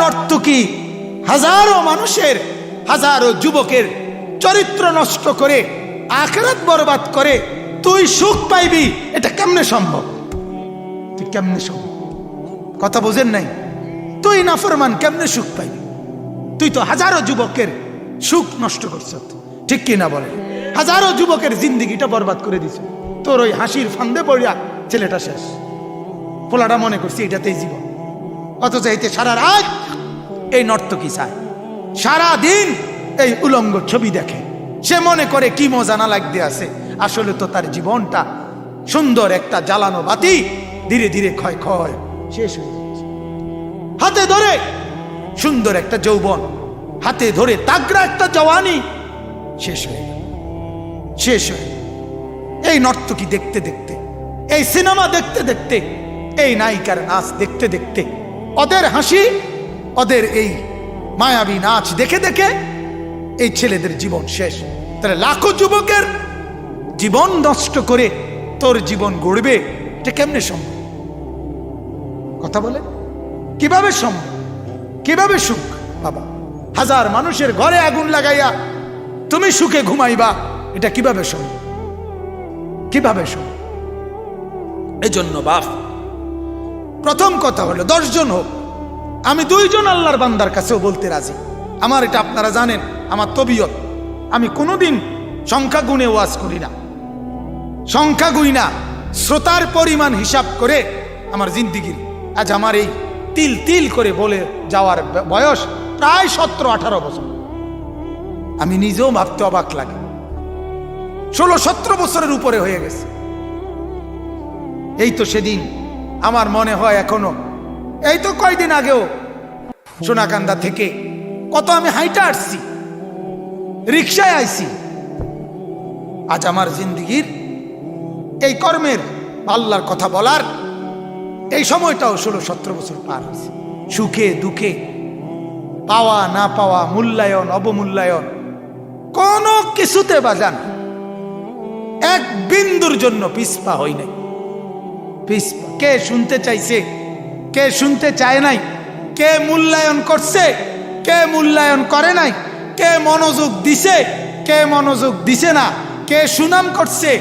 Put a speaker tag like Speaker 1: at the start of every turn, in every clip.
Speaker 1: নর্তকী হাজারো মানুষের, হাজারো যুবকের চরিত্র নষ্ট করে আখিরাত বরবাদ করে তুই সুখ পাইবি, এটা কেমনে সম্ভব? তুই কেমনে সম্ভব? কথা বোঝেন নাই? তুই নাফরমান কেমনে সুখ পাইবি? তুই তো হাজারো যুবকের সুখ নষ্ট করছ, ঠিক কি না বলে? হাজারো যুবকের জিন্দিগিটা বরবাদ করে দিছ তোর ওই হাসির ফান্দে পড়িয়া। ছেলেটা শেষ, পোলাটা মনে করছি এটাতেই জীবন, অথচ এতে সারা রাত এই নর্তকী চায়, সারা দিন এই উলঙ্গ ছবি দেখে, সে মনে করে কি মজা না লাগতে আছে। আসলে তো তার জীবনটা সুন্দর একটা জ্বালানো বাতি, ধীরে ধীরে ক্ষয় ক্ষয় শেষ হয়ে যাচ্ছে। হাতে ধরে সুন্দর একটা যৌবন, হাতে ধরে তাগড়া একটা জওয়ানি শেষ হয়ে গেল, শেষ হয়ে গেল। এই নর্তকী দেখতে দেখতে, এই সিনেমা দেখতে দেখতে, এই নায়িকার নাচ দেখতে দেখতে, ওদের হাসি, ওদের এই মায়াবী নাচ দেখে দেখে এই ছেলেদের জীবন শেষ। তাহলে লাখো যুবকের জীবন নষ্ট করে তোর জীবন গড়বে, এটা কেমনে সম্ভব? কথা বলে কিভাবে সম্ভব? কিভাবে সুখ বাবা? হাজার মানুষের ঘরে আগুন লাগাইয়া তুমি সুখে ঘুমাইবা, এটা কিভাবে সম্ভব? কিভাবে সম্ভব? এই জন্য বাপ, প্রথম কথা হলো 10 জন হোক, আমি 2 জন আল্লাহর বান্দার কাছেও বলতে রাজি। আমার এটা আপনারা জানেন, আমার তবিয়ত, আমি কোনোদিন সংখ্যা গুণে ওয়াজ করি না, সংখ্যা গুই না, শ্রোতার পরিমাণ হিসাব করে আমার জিন্দিগির আজ আমার এই তিল তিল করে বলে যাওয়ার বয়স প্রায় 17-18 বছর। আমি নিজেও ভাবতে অবাক লাগে, 16-17 বছরের উপরে হয়ে গেছে। এই তো সেদিন আমার মনে হয় এখনো, এই তো কয়দিন আগেও সোনাকান্দা থেকে কত আমি হাইটা আসছি, রিক্সায় আইছি। আজ আমার জিন্দিগির এই কর্মের আল্লাহর কথা বলার এই সময়টাও 16-17 বছর পার হয়েছে। সুখে দুঃখে, পাওয়া না পাওয়া, মূল্যায়ন অবমূল্যায়ন, কোনো কিছুতে বাজান এক বিন্দুর জন্য পিছপা হই নাই। পিছপা কে শুনতে চাইছে, কে শুনতে চায় নাই, কে মূল্যায়ন করছে, কে মূল্যায়ন করে নাই, কে মনোযোগ দিছে, কে মনোযোগ দিছে না, কে সুনাম করছে,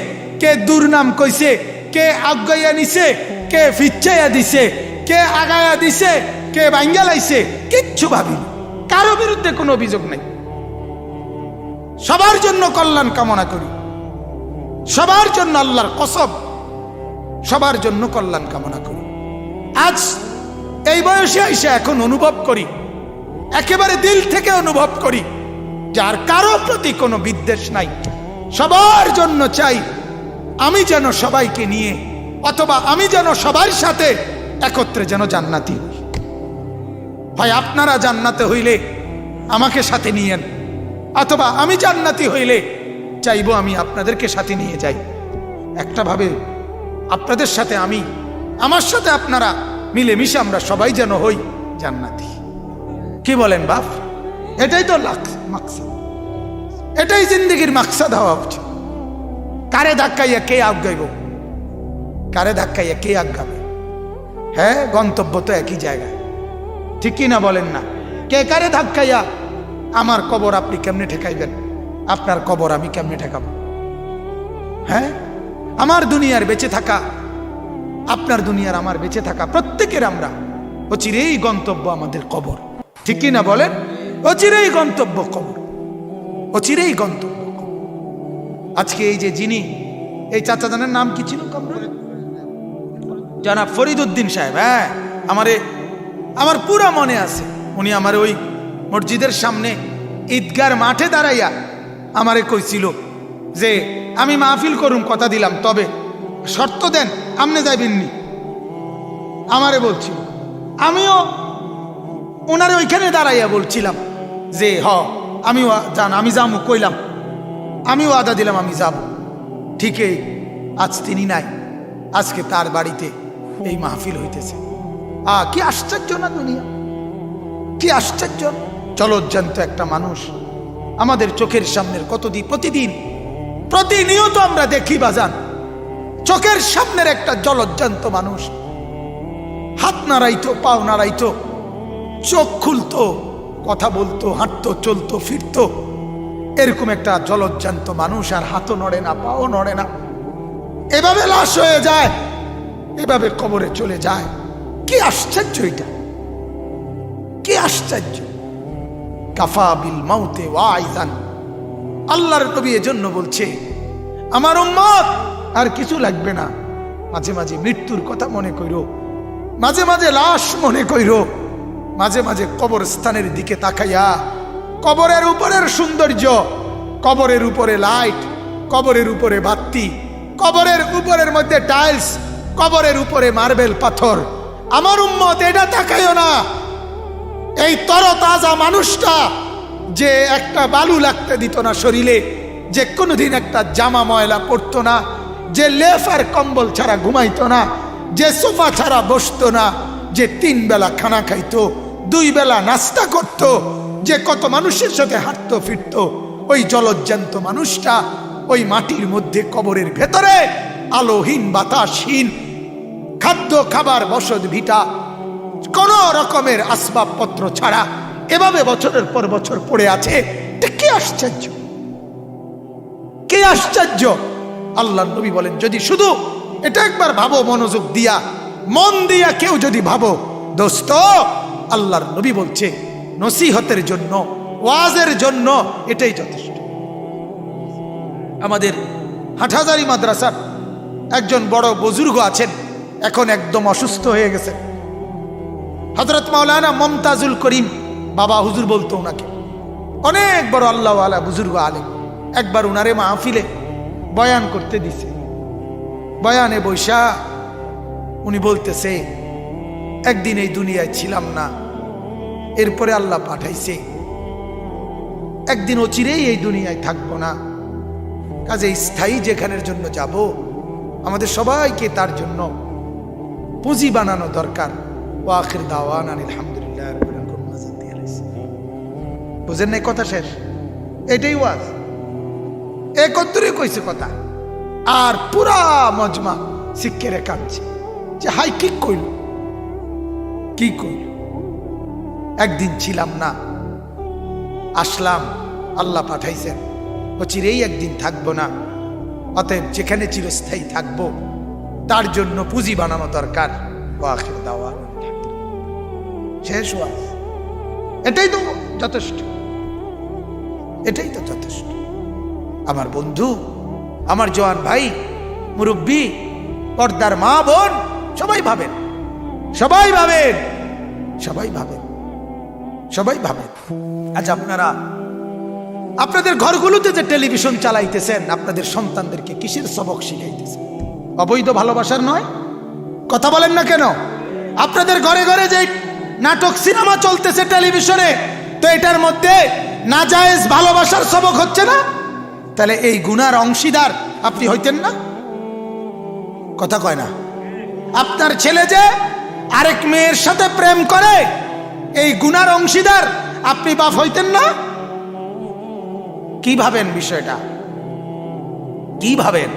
Speaker 1: কে দুর্নাম কইছে, কে আগাইয়া নিছে, কে ফিচ্ছাইয়া দিছে, কে আগায়া দিছে, কে ভাঙ্গা লাইছে, কিচ্ছু ভাবিনি। কারো বিরুদ্ধে কোনো অভিযোগ নাই, সবার জন্য কল্যাণ কামনা করি, সবার জন্য আল্লাহর কসম, সবার জন্য কল্যাণ কামনা করি। আজ এই বয়সে এসে এখন অনুভব করি, একেবারে দিল থেকে অনুভব করি, যার কারো প্রতি কোনো বিদ্বেষ নাই, সবার জন্য চাই আমি যেন সবাইকে নিয়ে, অথবা আমি যেন সবার সাথে একত্রে যেন জান্নাতি হই। ভাই আপনারা জান্নাতে হইলে আমাকে সাথে নিয়েন, অথবা আমি জান্নাতি হইলে চাইবো আমি আপনাদেরকে সাথে নিয়ে যাই। একটা ভাবে আপনাদের সাথে আমি, আমার সাথে আপনারা মিলেমিশে আমরা সবাই যেন হই জান্নাতি। কি বলেন বাপ? এটাই তো মাকসাদ, এটাই জিন্দেগির মাকসাদ হওয়া উচিত। কারে ধাক্কাইয়া কে আগাইব, কারে ধাক্কাইয়া কে আগাবে? হ্যাঁ, গন্তব্য তো একই জায়গায়, ঠিক কি না বলেন না? কে কারে ধাক্কাইয়া আমার কবর আপনি কেমনে ঠেকাইবেন, আপনার কবর আমি কেমনে ঠেকাবো? হ্যাঁ, আমার দুনিয়ার বেঁচে থাকা, আপনার দুনিয়ার আমার বেঁচে থাকা, প্রত্যেকের আমরা অচিরেই গন্তব্য আমাদের কবর, ঠিক কি না বলেন? অচিরেই গন্তব্য কবর, অচিরেই গন্তব্য। আজকে এই যে যিনি, এই চাচাজানের নাম কি ছিল? জনাব ফরিদউদ্দিন সাহেব। হ্যাঁ, আমার পুরা মনে আছে, উনি আমার ওই মসজিদের সামনে ঈদগার মাঠে দাঁড়াইয়া আমারে কইছিল যে আমি মাহফিল করুম, কথা দিলাম, তবে শর্ত দেন আমনে যাইবেননি। আমারে বলছিল, আমিও ওনারে ওইখানে দাঁড়াইয়া বলছিলাম যে আমি যাবো, কইলাম, আমিও আদা দিলাম আমি যাব। ঠিকই আজ তিনি নাই, আজকে তার বাড়িতে এই মাহফিল হইতেছে। কি আশ্চর্য না দুনিয়া, কি আশ্চর্য! চলজ্জান্ত একটা মানুষ আমাদের চোখের সামনের প্রতিনিয়ত আমরা দেখি বাজান, চোখের সামনের একটা জলজ্জান্ত মানুষ, হাত নাড়াইতো, পাও নাড়াইতো, চোখ খুলতো, কথা বলতো, হাঁটতো, চলতো, ফিরতো, এরকম একটা জলজ্জান্ত মানুষ, আর হাতও নড়ে না, পাও নড়ে না, এভাবে লাশ হয়ে যায়, এভাবে কবরে চলে যায়। কি আশ্চর্য এটা, কি আশ্চর্য! কাফা বিল মাউতে ওয়াইজান। আল্লাহর নবী এজন্য বলছে, আমার উম্মত আর কিছু লাগবে না, মাঝে মাঝে মৃত্যুর কথা মনে কইরো, মাঝে মাঝে লাশ মনে কইরো, মাঝে মাঝে কবরস্থানের দিকে তাকাইয়া কবরের উপরের সৌন্দর্য, কবরের উপরে লাইট, কবরের উপরে বাতি, কবরের উপরের মধ্যে টাইলস, কবরের উপরে মার্বেল পাথর, আমার উম্মত এটা তাকাইও না। এই তরতাজা মানুষটা যে একটা বালু লাগতে দিত না শরীরে, যে কোনোদিন একটা জামা ময়লা পড়তো না, যে লেফ আর কম্বল ছাড়া ঘুমাইতো না, যে সোফা ছাড়া বসতো না, যে 3 বেলা খানা খাইতো, 2 বেলা নাস্তা করতো, যে কত মানুষের সাথে হাঁটতো ফিরতো, ওই জলজ্জান্ত মানুষটা ওই মাটির মধ্যে কবরের ভেতরে আলোহীন, বাতাসহীন, খাদ্য খাবার বসত ভিটা, কোন রকমের আসবাবপত্র ছাড়া এভাবে বছরের পর বছর পড়ে আছে। এটা কি আশ্চর্য, কি আশ্চর্য! আল্লাহর নবী বলেন, যদি শুধু এটা একবার ভাবো, মনোযোগ দিয়া, মন দিয়া কেউ যদি ভাবো, দোস্ত, আল্লাহর নবী বলছে নসিহতের জন্য, ওয়াজের জন্য এটাই যথেষ্ট। আমাদের হাটহাজারী মাদ্রাসার একজন বড় বুজুর্গ আছেন, এখন একদম অসুস্থ হয়ে গেছেন, হযরত মাওলানা মমতাজুল করিম বাবা হুজুর বলতো ওনাকে, অনেক বড় আল্লাহওয়ালা বুজুর্গ আলেম। একবার উনারে মাহফিলে বয়ান করতে দিছে, বয়ানে বৈশা উনি বলতেছে, একদিন এই দুনিয়ায় ছিলাম না, এরপরে আল্লাহ পাঠাইছে, একদিন অচিরেই এই দুনিয়ায় থাকবো না, কাজে স্থায়ী যেখানের জন্য যাব, আমাদের সবাইকে তার জন্য পুঁজি বানানো দরকার। ওয়া আখির দাওয়ানা আলহামদুলিল্লাহ রাব্বিল আলামিন। বুঝেন নাই কথা শেষ? এটাই ওয়াজ, একত্রে কইছে কথা, আর পুরা মজমা শিক্ষেরে কাঁদছে যে হাই কি কইল, কি কইল, একদিন ছিলাম না, আসলাম, আল্লাহ পাঠাইছেন, অচিরেই একদিন থাকবো না, অতএব যেখানে চিরস্থায়ী থাকবো তার জন্য পুঁজি বানানো দরকার। আখির দাওয়ানা শেষ ওয়াজ। এটাই তো যথেষ্ট, এটাই তো যথেষ্ট। আমার বন্ধু, আমার জওয়ান ভাই, মুরব্বী, পর্দার মা বোন, সবাই ভাবেন, সবাই ভাবেন, সবাই ভাবেন, সবাই ভাবেন। আজ আপনারা আপনাদের ঘরগুলোতে যে টেলিভিশন চালাইতেছেন, আপনাদের সন্তানদেরকে কিসের সবক শিখাইতেছেন? অবৈধ ভালোবাসার নয়? কথা বলেন না কেন? আপনাদের ঘরে ঘরে যে নাটক সিনেমা চলতেছে টেলিভিশনে, তো এটার মধ্যে নাজায়েজ ভালোবাসার সবক হচ্ছে না? তাহলে এই গুনার অংশীদার আপনি হইতেন না? কথা কয় না? আপনার ছেলে যে আরেক মেয়ের সাথে প্রেম করে, এই গুনার অংশীদার আপনি বাপ হইতেন না? কি ভাবেন বিষয়টা? কি ভাবেন?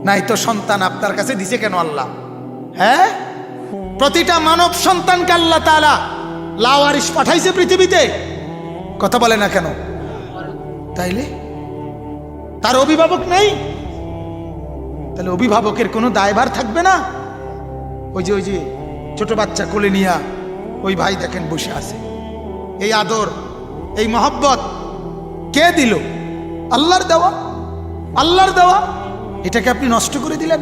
Speaker 1: নাই তো সন্তান আপনার কাছে দিছে কেন আল্লাহ? হ্যাঁ, প্রতিটা মানব সন্তানকে আল্লাহ তাআলা লাওয়ারিস পাঠাইছে পৃথিবীতে। কথা বলে না কেন? তাইলে তার অভিভাবক নেই? তাহলে অভিভাবকের কোনো দায়ভার থাকবে না? ওই যে ছোট বাচ্চা কোলে নিয়া ওই ভাই দেখেন বসে আছে, এই আদর, এই মহব্বত কে দিল? আল্লাহর দেওয়া, আল্লাহর দেওয়া। এটাকে আপনি নষ্ট করে দিলেন,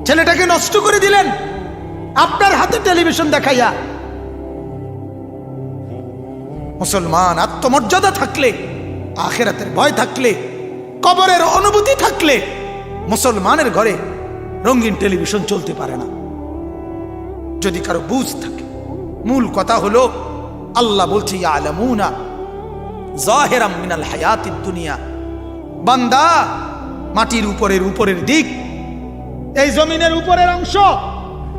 Speaker 1: ছেলেটাকে নষ্ট করে দিলেন আপনার হাতে টেলিভিশন দেখাইয়া। মুসলমান আত্মমর্যাদা থাকলে, আখিরাতের ভয় থাকলে, কবরের অনুভূতি থাকলে মুসলমানের ঘরে রঙিন টেলিভিশন চলতে পারে না, যদি কারো বুঝ থাকে। মূল কথা হলো আল্লাহ বলছে, ইয়ালামুনা যাহিরাম মিনাল হায়াতিদ দুনিয়া। বান্দা, মাটির উপরের দিক, এই জমিনের উপরের অংশ,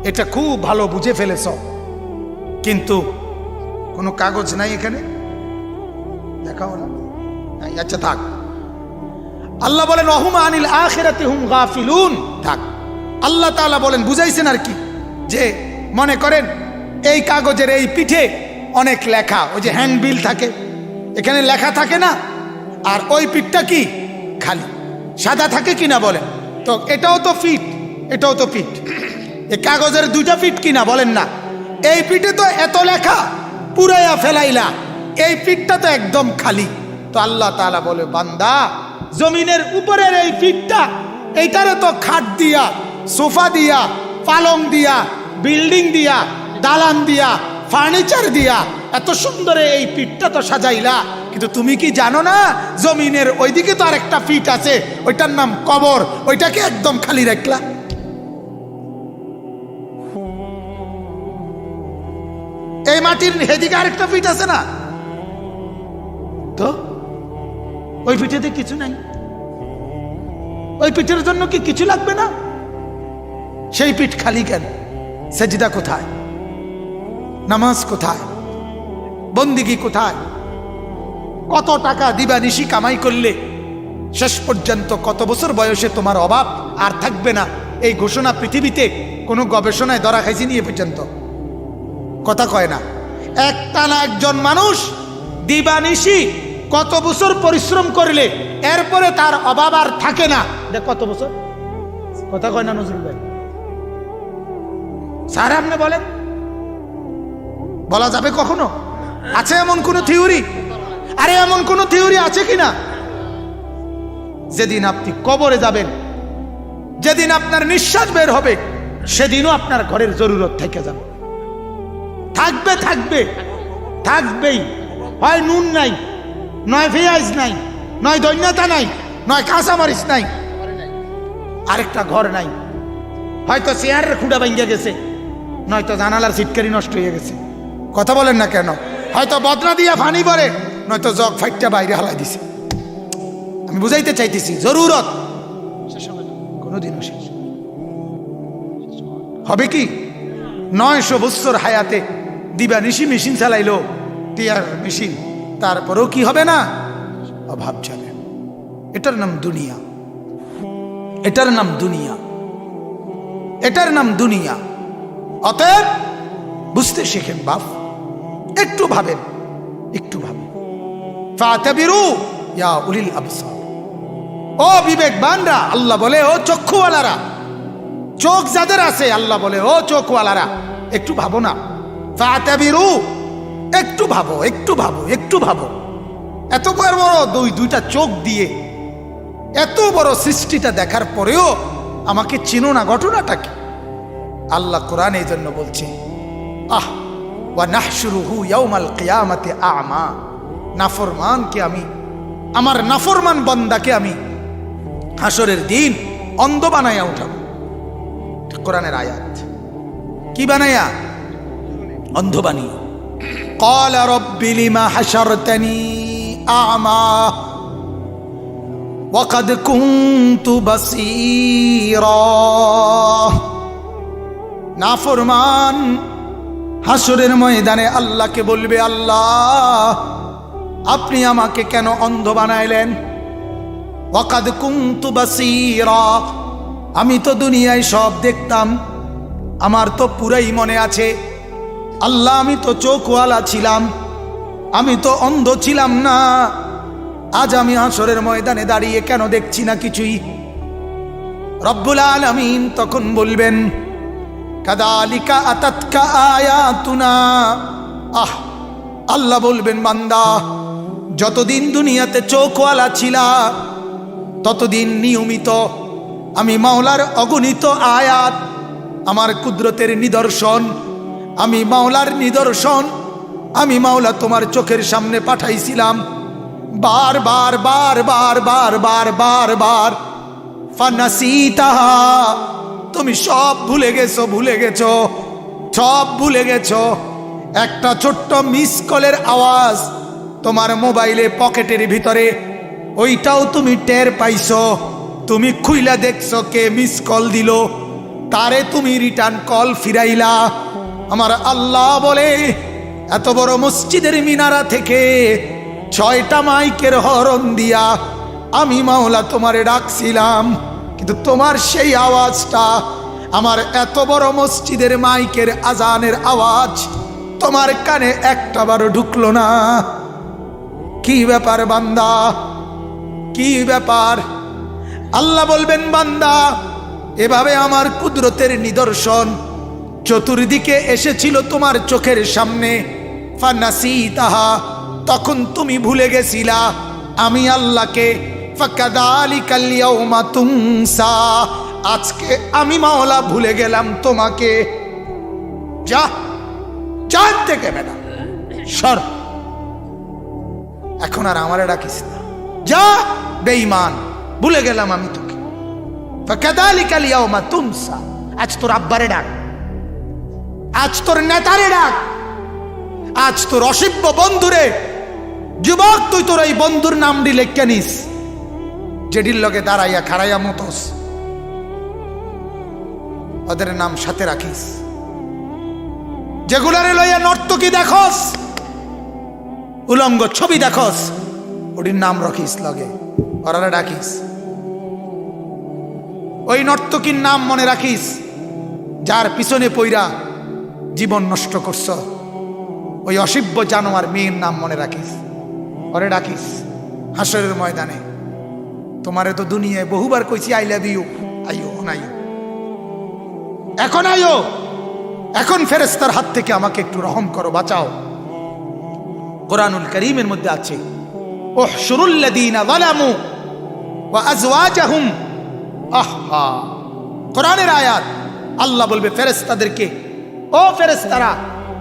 Speaker 1: এটা খুব ভালো বুঝে ফেলেছ, কিন্তু কোনো কাগজ নাই এখানে, দেখাও না। আচ্ছা থাক, আল্লাহ বলেন ওয়াহুম আনিল আখিরাতি হুম গাফিলুন। থাক, আল্লাহ তাআলা বলেন, বুঝাইছেন আর কি, যে মনে করেন এই কাগজের এই পিঠে অনেক লেখা, ওই যে হ্যান্ডবিল থাকে, এখানে লেখা থাকে না, আর ওই পিঠটা কি খালি সাদা থাকে কিনা বলেন তো? এটাও তো ফিট, এটাও তো ফিট। এই কাগজের দুইটা ফিট কিনা বলেন না? এই পিঠে তো এত লেখা, পুরাইয়া ফেলাইলা, এই পিঠটা তো একদম খালি। তো আল্লাহ তাআলা বলে, বান্দা, জমিনের উপরের এই পিঠটা, এইটারে তো খাট দিয়া, সোফা দিয়া, পালং দিয়া, বিল্ডিং দিয়া, দালান দিয়া, ফার্নিচার দিয়া এত সুন্দর এই পিঠটা তো সাজাইলা, কিন্তু তুমি কি জানো না জমিনের ওইদিকে তো আরেকটা পিঠ আছে, ওইটার নাম কবর, ওইটাকে একদম খালি রাখলা। এই মাটির হেদিকে আরেকটা পিঠ আছে না, তো ওই পিঠেতে কিছু নাই? ওই পিঠের জন্য কি কিছু লাগবে না? সেই পিঠ খালি কেন? সেজদা কোথায়? নামাজ কোথায়? বন্দিগি কোথায়? কত টাকা দিবানিশি কামাই করলে শেষ পর্যন্ত কত বছর বয়সে তোমার অভাব আর থাকবে না, এই ঘোষণা পৃথিবীতে কোনো গবেষণায় ধরা খাইছে নিয়ে পর্যন্ত? কথা কয় না। একটানা একজন মানুষ দিবানিশি কত বছর পরিশ্রম করলে এরপরে তার অভাব আর থাকে না? দেখ কত বছর, কথা কয় না নজরুল ভাই? স্যার আপনি বলেন, বলা যাবে কখনো? আছে এমন কোন থিওরি? আরে এমন কোন থিওরি আছে কিনা? যেদিন আপনি কবরে যাবেন, যেদিন আপনার নিঃশ্বাস বের হবে, সেদিনও আপনার ঘরের জরুরত থেকে যাবে, থাকবে থাকবে থাকবেই। হয় নুন নাই, নয় পেঁয়াজ নাই, নয় দৈন্যতা নাই, নয় কাঁচামরিচ নাই, আরেকটা ঘর নাই। হয়তো চেয়ারের খুঁড়া ভাঙ্গা গেছে, নয়তো জানালার সিটকারি নষ্ট হয়ে গেছে। কথা বলেন না কেন? হয়তো বদনা দিয়া পানি পড়ে, নয়তো জগ ফাইটটা বাইরে হালাই দিছে। আমি বুঝাইতে চাইতেছি, জরুরত কোনোদিনও শেষ হবে কি? 900 বছর হায়াতে দিবানিশি মেশিন চালাইলো, টিয়ার মেশিন, তারপরেও কি হবে না? অভাব চলে। এটার নাম দুনিয়া, এটার নাম দুনিয়া, এটার নাম দুনিয়া। অতএব বুঝতে শেখেন বাপ, একটু ভাবেন, একটু ভাবেন। ফাতাবিরু ইয়া উলিল আবসার, ও বিবেকবানরা, আল্লাহ বলে ও চক্ষুওয়ালারা, চোখ যাদের আছে, আল্লাহ বলে ও চোখওয়ালারা, একটু ভাবো না। ফাতাবিরু, একটু ভাবো, একটু ভাবো, একটু ভাবো। এত বড় দুইটা চোখ দিয়ে এত বড় সৃষ্টিটা দেখার পরেও আমাকে চিনো না, ঘটনাটা কি? আল্লাহ কোরআন এই জন্য বলছে, আহ ওয়া নাহশুরুহু ইয়াউমাল কিয়ামাতি আ'মা, নাফরমানকে আমি, আমার নাফরমান বান্দাকে আমি হাসরের দিন অন্ধ বানাইয়া উঠাবো। কোরআনের আয়াত। কি বানাইয়া? অন্ধ বানিয়ে। ক্বালা রাব্বি লিমা হাশারতানি আ'মা ওয়া ক্বাদ কুনতু বাসীরা। নাফরমান হাসরের ময়দানে আল্লাহকে বলবে, আল্লাহ আপনি আমাকে কেন অন্ধ বানাইলেন? ওয়া ক্বাদ কুনতু বাসীরা, আমি তো দুনিয়ায় সব দেখতাম, আমার তো পুরাই মনে আছে। আল্লাহ আমি তো চোখওয়ালা ছিলাম, আমি তো অন্ধ ছিলাম না। আজ আমি হাসরের ময়দানে দাঁড়িয়ে কেন দেখছি না কিছুই? রব্বুল আলামিন তখন বলবেন, কাযালিকা আতাতকা আয়াতুনা। আহ, আল্লাহ বলবেন, বান্দা যতদিন দুনিয়াতে চোখওয়ালা ছিলা, ততদিন নিয়মিত আমি মাওলার অগণিত আয়াত, আমার কুদরতের নিদর্শন, আমি মাওলার নিদর্শন, আমি মাওলা তোমার চোখের সামনে পাঠাইছিলাম। বার বার বার বার বার বার বার বার ফানাসিতাহা, তুমি সব ভুলে গেছো, ভুলে গেছো, সব ভুলে গেছো। একটা ছোট্ট মিস কলের আওয়াজ তোমার মোবাইলে পকেটের ভিতরে, ওইটাও তুমি টের পাইছো। তুমি খুইলা দেখছো কে মিস কল দিল, তারে তুমি রিটার্ন কল ফিরাইলা। আমার আল্লাহ বলে, এত বড় মসজিদের মিনারা থেকে 6টা মাইকের হরন দিয়া আমি মাওলা তোমারে ডাকছিলাম, কিন্তু তোমার সেই আওয়াজটা আমার এত বড় মসজিদের মাইকের আজানের আওয়াজ তোমার কানে একটাবারও ঢুকলো না। কি ব্যাপার বান্দা, কি ব্যাপার? আল্লাহ বলবেন, বান্দা, এভাবে আমার কুদরতের নিদর্শন চতুর্দিকে এসেছিল তোমার চোখের সামনে, ফানাসিতাহা, তখন তুমি ভুলে গেছিলা আমি আল্লাহকে। ফাকাযালিকাল ইয়াউমা তুনসা, আজকে আমি মাওলা ভুলে গেলাম তোমাকে। যা চাঁদ থেকে বেটা সর, এখন আর আমারে ডাকিস না, যা বেঈমান, ভুলে গেলাম আমি তোকে। ফাকাযালিকাল ইয়াউমা তুনসা, আজ তোর আব্বারে ডাক, আজ তোর নেতারে ডাক, আজ তোর অসভ্য বন্ধুরে। যুবক, তুই তোর এই বন্ধুর নাম দিলে কেনিস, যেটির লগে দাঁড়াইয়া খাড়াইয়া মতোস, ওদের নাম সাথে রাখিস। যেগুলারে লইয়া নর্তকী দেখোস, উলঙ্গ ছবি দেখোস, ওটির নাম রাখিস লগে, ওরারে ডাকিস। ওই নর্তকীর নাম মনে রাখিস, যার পিছনে পইরা জীবন নষ্ট করছ। ওই অসভ্য জানোয়ার মেয়ের নাম মনে রাখিস, ওরে ডাকিস হাসরের ময়দানে। তোমারে তো দুনিয়ায় বহুবার কইছি আই লাভ ইউ, আইও নাই, এখন আইও, এখন ফেরেশতার হাত থেকে আমাকে একটু রহম করো, বাঁচাও। কোরআনুল কারীমের মধ্যে আছে, উহশুরুল লাযীনা যালামু ওয়া আজওয়াজাহুম। আহা, কোরআনের আয়াত। আল্লাহ বলবে ফেরেশতাদেরকে, ও ফেরেশতারা,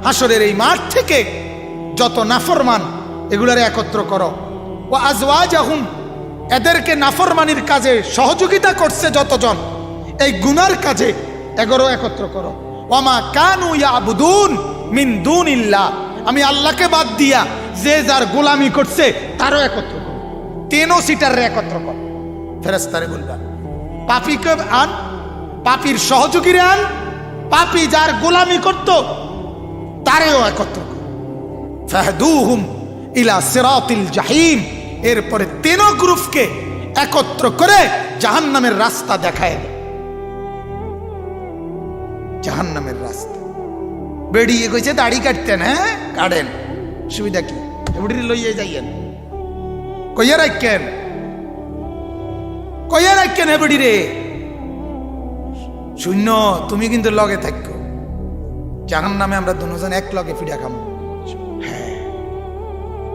Speaker 1: হাসরের এই মাঠ থেকে যত নাফরমান এগুলারে একত্র করো। ওয়া আজওয়াজাহুম, এদেরকে নাফরমানির কাজে সহযোগিতা করছে যতজন, এই গুনার কাজে এগরো একত্র করো। ওয়ামা কানু ইয়াবুদুন মিন দুনিল্লাহ, আমি আল্লাহকে বাদ দিয়া যে যার গোলামি করছে তারও একত্র করো, তিনও সিটারে একত্র করো। ফেরেশতারে বলবেন, পাপীকে আন, পাপীর সহযোগীরে আন, পাপী যার গোলামি করত তারেও একত্র করো। ফাহদুহুম ইলা সিরাতিল জাহিম, এরপরে তিন গ্রুপকে একত্র করে জাহান্নামের রাস্তা দেখায় দেয়। জাহান্নামের রাস্তা বেরিয়ে গেছে, দাড়ি কাটতেন, হ্যাঁ কাটেন, সুবিধা কি? এবারে লইয়ে যাইয়েন, কইয়া রাখেন, কইয়া রাখেন এবারে রে শূন্য, তুমি কিন্তু লগে থাকো। জাহান্নামে আমরা দুজন এক লগে ফিডা খামো। হ্যাঁ,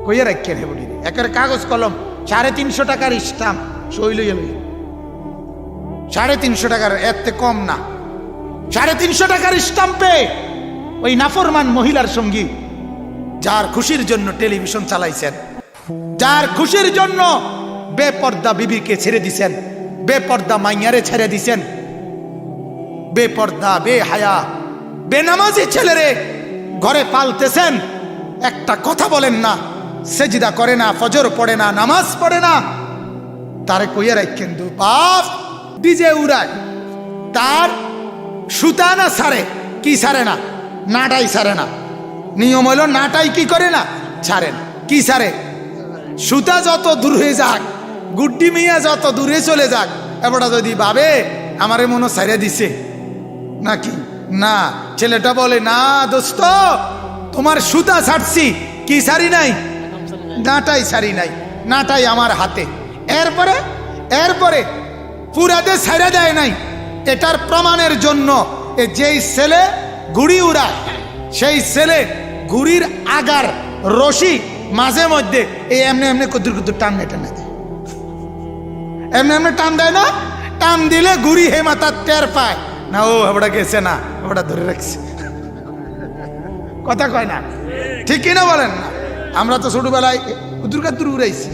Speaker 1: কইয়া রাখেন এবারে রে, একের কাগজ কলম 350 টাকার স্টাম্প সই লইয়া লইয়া, 350 টাকার, এতে কম না। 350 টাকার স্টাম্পে ওই নাফরমান মহিলার সঙ্গী, যার খুশির জন্য টেলিভিশন চালাইছেন, যার খুশির জন্য বেপর্দা বিবিকে ছেড়ে দিছেন, বেপর্দা মাইয়ারে ছেড়ে দিছেন, বেপর্দা বেহায়া বেনামাজি ছেলেরে ঘরে পালতেছেন, একটা কথা বলেন না, সেজদা করে না, ফজর পড়ে না, নামাজ পড়ে না, তারে কইয়া রাখেন দু বাপ ডিজে উড়ায়, তার সুতানা সারে, কি সারে না, নাটাই সারে না। নিয়ম হলো নাটাই কি করে না, ছাড়েন, কি সারে, সুতা যত দূর হয়ে যাক, গুড্ডি মিয়া যত দূরে চলে যাক, এবারটা যদি ভাবে আমারে মনে সারে দিছে নাকি, না, ছেলেটা বলে না দোস্ত, তোমার সুতা ছাড়ছি, কি সারি নাই, নাটাই সারি নাই, নাটাই আমার হাতে। এরপরে এরপরে পুরাদে ছাইরা দেয় নাই। এটার প্রমাণের জন্য যেই ছেলে ঘুড়ি উড়ায়, সেই ছেলে ঘুড়ির আগার রশি মাঝে মধ্যে এই এমনি এমনি কুদুর কুদুর টান টেনে দেয়, এমনি এমনি টান দেয় না, টান দিলে ঘুড়ি হে মাথা টের পায় না, ও ওটা গেছে না, ওটা ধরে রাখছে। কথা কয় না, ঠিক কিনা বলেন না? আমরা তো ছোটবেলায় কুদুর কাদুর উড়াইছি,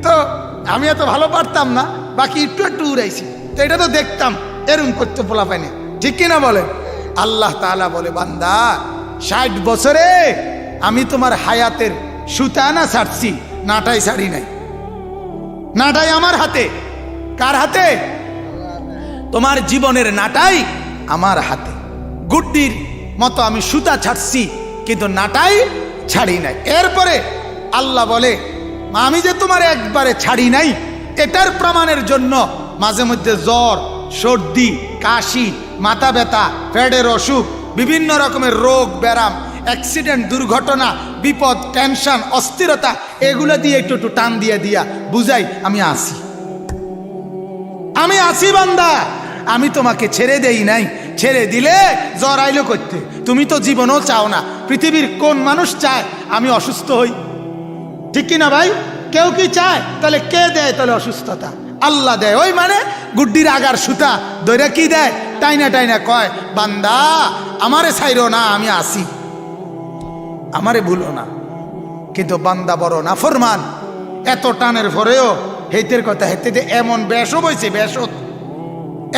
Speaker 1: তো আমি এত ভালো পারতাম না, বাকি একটু একটু উড়াইছি, তো এটা তো দেখতাম, এরম করতে পোলা পাইনি, ঠিক কিনা বলেন? আল্লাহ তাআলা বলে, বান্দা 60 বছরে আমি তোমার হায়াতের সুতানা ছাড়ছি, নাটাই ছাড়ি নাই, নাটাই আমার হাতে। কার হাতে? তোমার জীবনের নাটাই আমার হাতে। গুড্ডির মতো আমি সুতা ছাড়ছি, কিন্তু নাটাই ছাড়ি নাই। এরপরে আল্লাহ বলে, আমি যে তোমার একবারে ছাড়ি নাই, এটার প্রমাণের জন্য মাঝে মধ্যে জ্বর, সর্দি, কাশি, মাথা ব্যথা, পেটের অসুখ, বিভিন্ন রকমের রোগ ব্যারাম, অ্যাক্সিডেন্ট, দুর্ঘটনা, বিপদ, টেনশন, অস্থিরতা, এগুলো দিয়ে একটু একটু টান দিয়ে দিয়া বুঝাই আমি আসি, আমি আসি বান্দা, আমি তোমাকে ছেড়ে দেই নাই। ছেড়ে দিলে জ্বর আইলো করতে, তুমি তো জীবনও চাও না। পৃথিবীর কোন মানুষ চায় আমি অসুস্থ হই? ঠিক কিনা ভাই? কেউ কি চায়? তাহলে কে দেয় তাহলে অসুস্থতা? আল্লাহ দেয়। ওই মানে গুড্ডির আগার সুতা দইরা কি দেয়? টাইনা টাইনা কয়, বান্দা আমারে ছাইরো না, আমি আসি, আমারে ভুলো না। কিন্তু বান্দা বড় নাফরমান, এত টানের পরেও হেতের কথা হেতে এমন বেশও বইছে, বেশত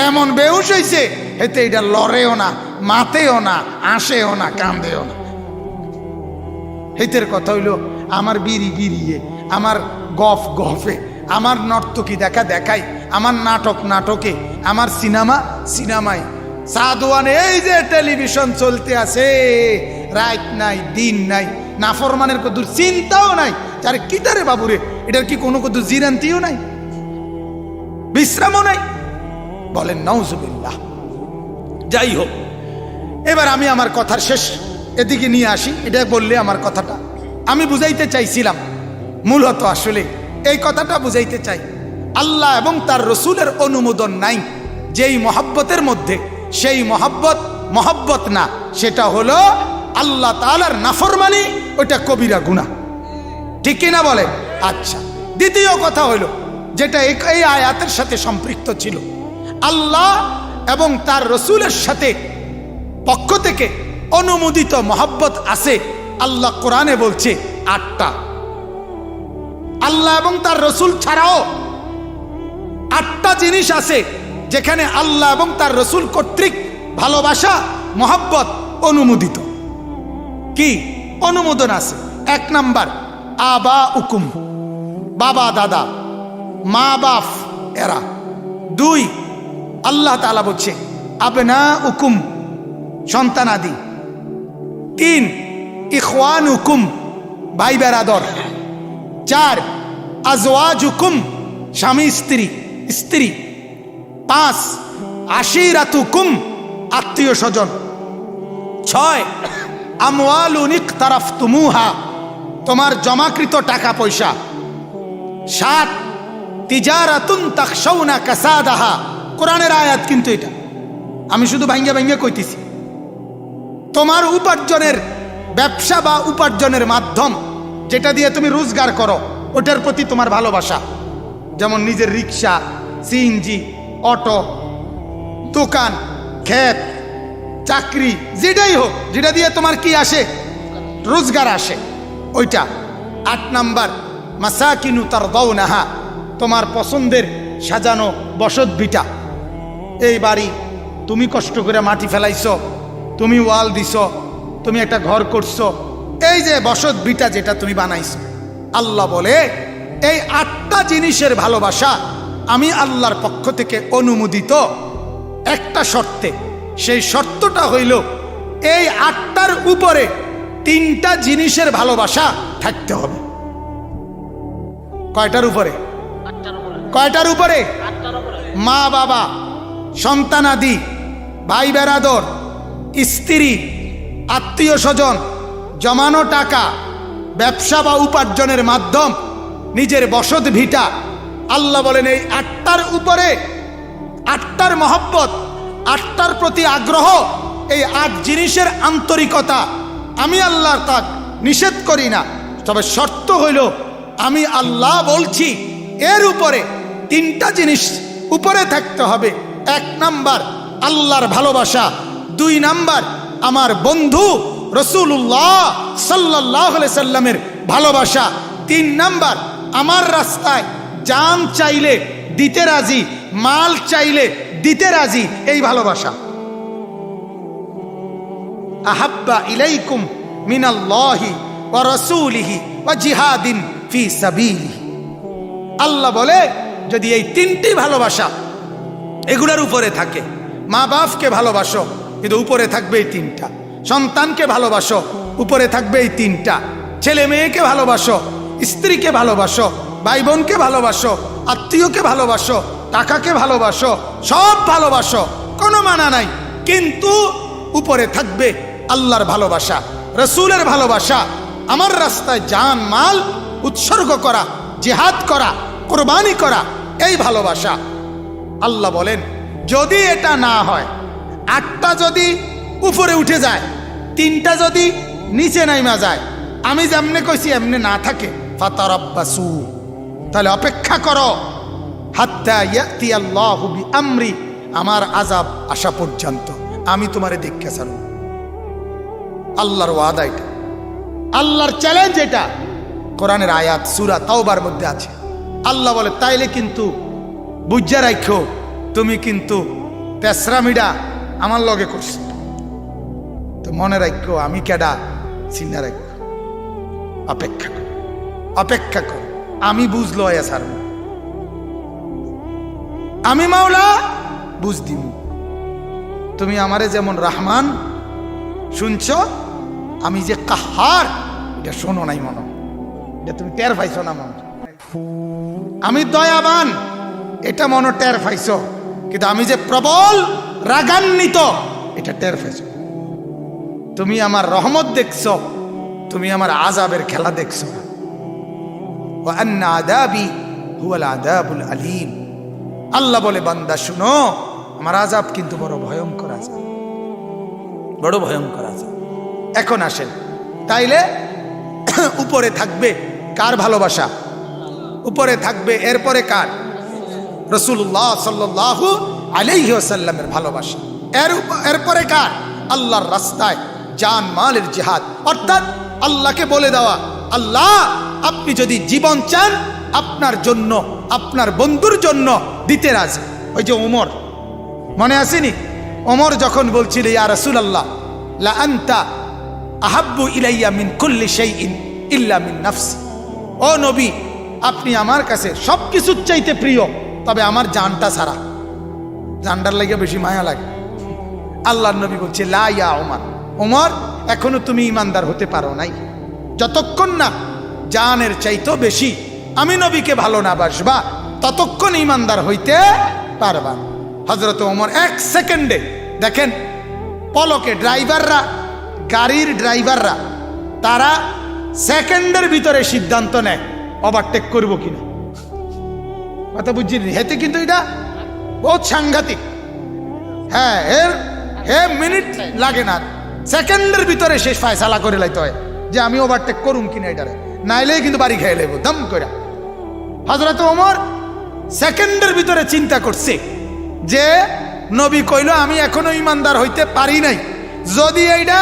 Speaker 1: এমন বেউস হইছে, হেতে এটা লড়েও না, মাতেও না, আসেও না, কান্দেও না। হেতের কথা হইল আমার বিড়ি বিড়িয়ে, আমার গফ গফে, আমার নর্তকী দেখা দেখাই, আমার নাটক নাটকে, আমার সিনেমা সিনেমায়, সাদওয়ানে এই যে টেলিভিশন চলতে আছে, রাত নাই দিন নাই, নাফরমানের কত চিন্তাও নাই। যার কিতারে বাবুরে, এটার কি কোনো কত জিরান্তিও নাই, বিশ্রামও নাই? বলেন নাউজুবিল্লাহ। যাই হোক, এবার আমি আমার কথার শেষ এদিকে নিয়ে আসি। এটা বললে আমার কথাটা আমি বুঝাইতে চাইছিলাম, মূলত আসলে এই কথাটা বুঝাইতে চাই, আল্লাহ এবং তার রসুলের অনুমোদন নাই যেই মহব্বতের মধ্যে, সেই মহব্বত না, সেটা হলো আল্লাহ তাআলার নাফরমানি, ওইটা কবিরা গুনাহ। ঠিক কিনা বলে? আচ্ছা, দ্বিতীয় কথা হলো যেটা এই আয়াতের সাথে সম্পৃক্ত ছিল, আল্লাহ এবং তার রসুলের সাথে পক্ষ থেকে অনুমোদিত মহব্বত আছে। আল্লাহ কোরআনে বলছে 8টা। আল্লাহ এবং তার রসুল ছাড়াও 8টা জিনিস আছে যেখানে আল্লাহ এবং তার রসুল কর্তৃক ভালোবাসা, মহব্বত অনুমোদিত। কি অনুমোদন আছে? 1 নাম্বার আবা উকুম, বাবা দাদা, মা বাপ এরা। 2, আল্লাহ তাআলা বলছে আবনা উকুম, সন্তানাদি। 3, ইখওয়ান উকুম, ভাই বেরাদর। 4, আজওয়াজ উকুম, স্বামী স্ত্রী স্ত্রী। 5, আশিরাত উকুম, আত্মীয় স্বজন। 6, আমওয়ালুন ইকতারাফতুমুহা, তোমার জমাকৃত টাকা পয়সা। 7, তিজারাতুন তাখশাউনা কাসাদাহা, কোরআনের আয়াত কিন্তু এটা আমি শুধু ভাঙ্গা ভাঙ্গা কইতেছি। তোমার উপার্জনের ব্যবসা বা উপার্জনের মাধ্যম, যেটা দিয়ে তুমি রোজগার করো, ওটার প্রতি তোমার ভালোবাসা। যেমন নিজের রিক্সা, সিএনজি, অটো, দোকান, ক্ষেত, চাকরি, যেটাই হোক, যেটা দিয়ে তোমার কি আসে? রোজগার আসে, ওইটা। 8 নাম্বার মাসাকিনু তারদাউনাহা, তোমার পছন্দের সাজানো বসত ভিটা। এই বাড়ি তুমি কষ্ট করে মাটি ফেলাইছো, তুমি ওয়াল দিছো, তুমি একটা ঘর করছো, এই যে বসত ভিটা যেটা তুমি বানাইছো, আল্লাহ বলে এই 8টা জিনিসের ভালোবাসা আমি আল্লাহর পক্ষ থেকে অনুমোদিত একটা শর্তে। সেই শর্তটা হইল এই 8টার উপরে 3টা জিনিসের ভালোবাসা থাকতে হবে। কয়টার উপরে? 8টার উপরে। মা বাবা, সন্তানাদি, ভাই বেরাদর, স্ত্রী, আত্মীয় স্বজন, জমানো টাকা, ব্যবসা বা উপার্জনের মাধ্যম, নিজের বসত ভিটা। আল্লাহ বলেন এই 8টার উপরে, 8টার মহব্বত, 8টার প্রতি আগ্রহ, এই 8 জিনিসের আন্তরিকতা আমি আল্লাহ তাক নিষেধ করি না। তবে শর্ত হইল আমি আল্লাহ বলছি এর উপরে 3টা জিনিস উপরে থাকতে হবে। 1 নাম্বার আল্লাহর ভালোবাসা, 2 নাম্বার আমার বন্ধু রাসূলুল্লাহ সাল্লাল্লাহু আলাইহি সাল্লামের ভালোবাসা, 3 নাম্বার আমার রাস্তায় জান চাইলে দিতে রাজি, মাল চাইলে দিতে রাজি, এই ভালোবাসা। আহাব্বা ইলাইকুম মিনাল্লাহি ওয়া রাসূলিহি ওয়া জিহাদিন ফি সাবিলিহি। আল্লাহ বলে যদি এই 3টি ভালোবাসা এগুলোর উপরে থাকে, মা বাপকে ভালোবাসো কিন্তু উপরে থাকবে এই 3টা, সন্তানকে ভালোবাসো উপরে থাকবে এই 3টা, ছেলে মেয়েকে ভালোবাসো, স্ত্রীকে ভালোবাসো, ভাই বোনকে ভালোবাসো, আত্মীয়কে ভালোবাসো, টাকাকে ভালোবাসো, সব ভালোবাসো, কোনো মানা নাই, কিন্তু উপরে থাকবে আল্লাহর ভালোবাসা, রসুলের ভালোবাসা, আমার রাস্তায় জান মাল উৎসর্গ করা, জিহাদ করা, কোরবানি করা, এই ভালোবাসা। আল্লাহ বলেন যদি এটা না হয়, 8টা যদি উপরে উঠে যায়, 3টা যদি নিচে নাইমা যায়, আমি যেমনে কইছি এমনি না থাকে, ফাতারাব্বাসু, তাহলে অপেক্ষা করো, হাত্তা ইয়াতি আল্লাহু বিআমরি, আমার আযাব আসা পর্যন্ত আমি তোমারে দেখে ছাড়ব। আল্লাহর ওয়াদা এটা, আল্লাহর চ্যালেঞ্জ এটা, কোরআনের আয়াত সূরা তাওবার মধ্যে আছে। আল্লাহ বলে তাইলে কিন্তু বুঝা রাখো, তুমি কিন্তু তেসরামিডা আমার লগে করছো, তো মনে রাখো আমি কেডা চিন্তা রাখো, অপেক্ষা করো, অপেক্ষা করো, আমি বুঝলো স্যার, আমি মাওলা বুঝ দিব। তুমি আমারে যেমন রহমান শুনছ, আমি যে কাহার এটা শোনো নাই মনে, এটা তুমি টের পাইছো না মনে। আমি দয়াবান এটা মনে টের পাইছো, কিন্তু আমি যে প্রবল রাগান্বিত এটা টের পাইছো। তুমি আমার রহমত দেখছো, তুমি আমার আযাবের খেলা দেখছো না। ওয়া আন্না আযাবি হুয়াল আযাবুল আলীম। আল্লাহ বলে বান্দা শুনো, আমার আযাব কিন্তু বড় ভয়ঙ্কর আযাব, বড় ভয়ঙ্কর আযাব। এখন আসেন, তাইলে উপরে থাকবে কার ভালোবাসা? উপরে থাকবে এরপরে কার? রাসূলুল্লাহ সাল্লাল্লাহু আলাইহি ওয়াসাল্লামের ভালোবাসা। এরপরে কার? আল্লাহর রাস্তায় জান মালের জিহাদ, অর্থাৎ আল্লাহকে বলে দেওয়া, আল্লাহ আপনি যদি জীবন চান, আপনার জন্য, আপনার বন্ধুর জন্য দিতে রাজি। ওই যে ওমর, মনে আসেনি? ওমর যখন বলছিল ইয়া রাসূলুল্লাহ লা আনতা আহাব্বু ইলাইয়া মিন কুল্লি শাইইন ইল্লা মিন নাফসি, ও নবী আপনি আমার কাছে সব কিছুর চাইতে প্রিয়, তবে আমার জানটা ছাড়া, জানটার লাগে বেশি মায়া লাগে। আল্লাহর নবী বলছে লা ইয়া ওমর, ওমর এখনো তুমি ইমানদার হতে পারো নাই, যতক্ষণ না জানের চাইতেও বেশি আমি নবীকে ভালো না বাসবা, ততক্ষণ ইমানদার হইতে পারবা। হযরত ওমর 1 সেকেন্ডে, দেখেন পলকে ড্রাইভাররা, গাড়ির ড্রাইভাররা তারা সেকেন্ডের ভিতরে সিদ্ধান্ত নেয় ওভারটেক করবো কিনা। কথা বুঝিনি? হেতে কিন্তু এটা বহুত সাংঘাতিক। হ্যাঁ, মিনিট লাগে না, সেকেন্ডের ভিতরে শেষ ফয়সালা করে লাইতে হয় যে আমি ওভারটেক করুম কিনা এটারে, নাইলেই কিন্তু বাড়ি খেয়ে লেব দম করে। হযরত ওমর সেকেন্ডের ভিতরে চিন্তা করছে যে নবী কইল আমি এখনো ইমানদার হইতে পারি নাই, যদি এইটা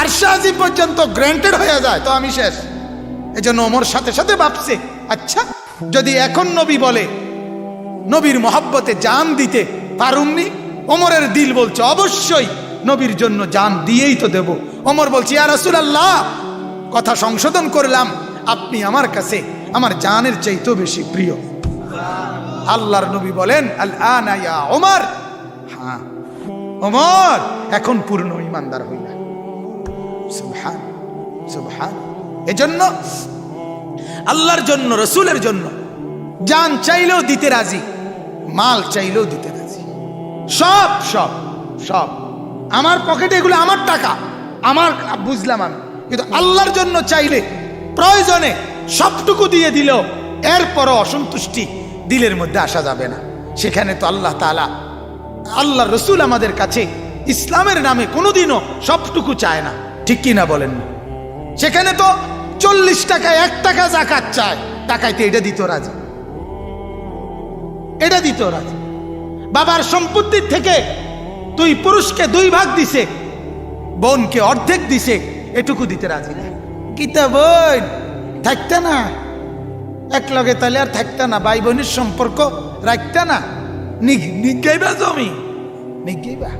Speaker 1: আরশে আজিম পর্যন্ত গ্র্যান্টেড হয়ে যায় তো আমি শেষ। এই জন্য ওমর সাথে সাথে ভাবছে, আচ্ছা যদি এখন নবী বলে নবীর মহব্বতে জান দিতে পারুমনি, ওমরের দিল বলছে অবশ্যই নবীর জন্য জান দিয়েই তো দেব। ওমর বলছে ইয়া রাসূলুল্লাহ কথা সংশোধন করলাম, আপনি আমার কাছে আমার জানের চাইতেও বেশি প্রিয়। আল্লাহর নবী বলেন আল আনা ইয়া ওমর, হ্যাঁ ওমর এখন পূর্ণ ইমানদার হইলা। সুবহান সুবহান। এজন্য আল্লাহর জন্য, রসুলের জন্য জান চাইলেও দিতে রাজি, মাল চাইলেও দিতে রাজি, সব সব সব। আমার পকেটে এগুলো আমার টাকা, আমার বুঝলাম আমি, কিন্তু আল্লাহর জন্য চাইলে প্রয়োজনে সবটুকু দিয়ে দিলেও এরপরও অসন্তুষ্টি দিলের মধ্যে আসা যাবে না। সেখানে তো আল্লাহ তাআলা, আল্লাহর রসুল আমাদের কাছে ইসলামের নামে কোনোদিনও সবটুকু চায় না, ঠিক কি না বলেন? সেখানে তো 40 টাকায় 1 টাকা যাকাত চায়, টাকাইতে এটা দিত রাজি, এটা দিত রাজি। বাবার সম্পত্তির থেকে তুই পুরুষকে 2 ভাগ দিছে, বোনকে অর্ধেক দিছে, এটুকু দিতে রাজি না। কিতা বোন থাকতে না এক লগে, তাহলে আর থাকতে না, ভাই বোনের সম্পর্ক রাখতে না, নিগাইবা জমি নিগাইবা।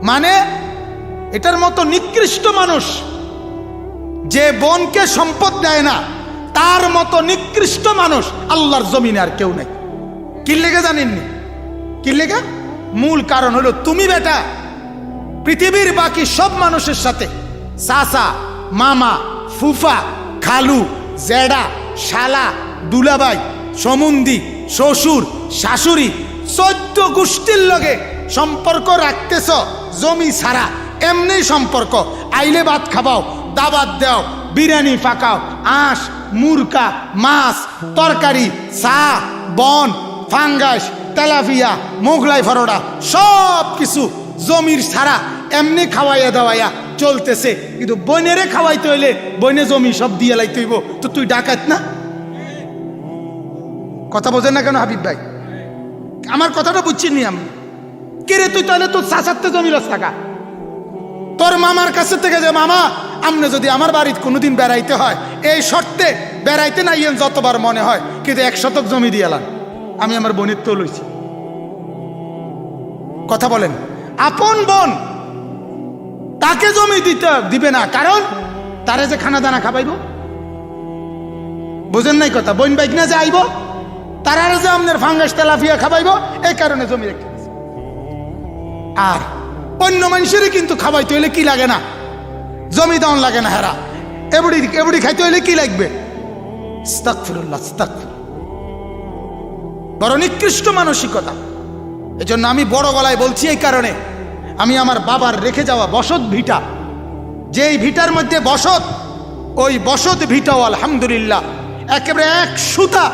Speaker 1: মানে এটার মতো নিকৃষ্ট মানুষ যে বোনকে সম্পদ দেয় না, তার মতো নিকৃষ্ট মানুষ আল্লাহর জমিনে আর কেউ নেই। কি লেগে জানেননি? কি লেগে? মূল কারণ হলো তুমি বেটা পৃথিবীর বাকি সব মানুষের সাথে চাচা, মামা, ফুফা, খালু, জেডা, শালা, দুলাভাই, সমুন্দি, শ্বশুর, শাশুড়ি, 14 চোদ্দ গোষ্ঠীর লগে সম্পর্ক রাখতেছ জমি ছাড়া, এমনি সম্পর্ক। আইলে ভাত খাবাও, দাবাত দাও, বিরিয়ানি পাকাও, আঁশ, মুরকা, মাছ, তরকারি, চা, বন, ফাঙ্গাস, তেলাপিয়া, মোগলাই ফরোডা, সব কিছু জমির ছাড়া এমনি খাওয়াইয়া দাওয়াইয়া চলতেছে। কিন্তু বইনেরে খাওয়াইতে হইলে বইনে জমি সব দিয়ে লাইতে হইব। তো তুই ডাকাত না? কথা বোঝেন না কেন হাবিব ভাই? আমার কথাটা বুঝছিনি আমি। কে রে তুই তাহলে তোর চাচাতে জমি লস টাকা তোর মামার কাছে থেকে, যে মামা আমনে যদি আমার বাড়িতে কোনোদিন বেড়াইতে হয়, এই শর্তে বেড়াইতে না ইয়েন যতবার মনে হয়, কিন্তু 1 শতক জমি দিয়ে এলাম, আমি আমার বোনের তো লইছি। কথা বলেন, আপন বোন তাকে জমি দিবে না, কারণ তারে যে খানা দানা খাবাইব। বুঝেন নাই কথা? বোন বাইক না যে আইব, তারা যে আপনার ফাঙ্গাস তেলাফিয়া খাবাইব, এই কারণে জমি রেখে দিয়েছে। আর অন্য মানুষের কিন্তু খাবাইতে হইলে কি লাগে না, জমি দান লাগে না। হেরা এবড়ি খাইতে হইলে কি লাগবে? আস্তাগফিরুল্লাহ, আস্তাগফিরুল্লাহ। বড় নিকৃষ্ট মানসিকতা। এজন্য আমি বড় গলায় বলছি এই কারণে, আমি আমার বাবার রেখে যাওয়া বসত ভিটা, যেই ভিটার মধ্যে বসত, ওই বসত ভিটাও আলহামদুলিল্লাহ একেবারে 1 সুতা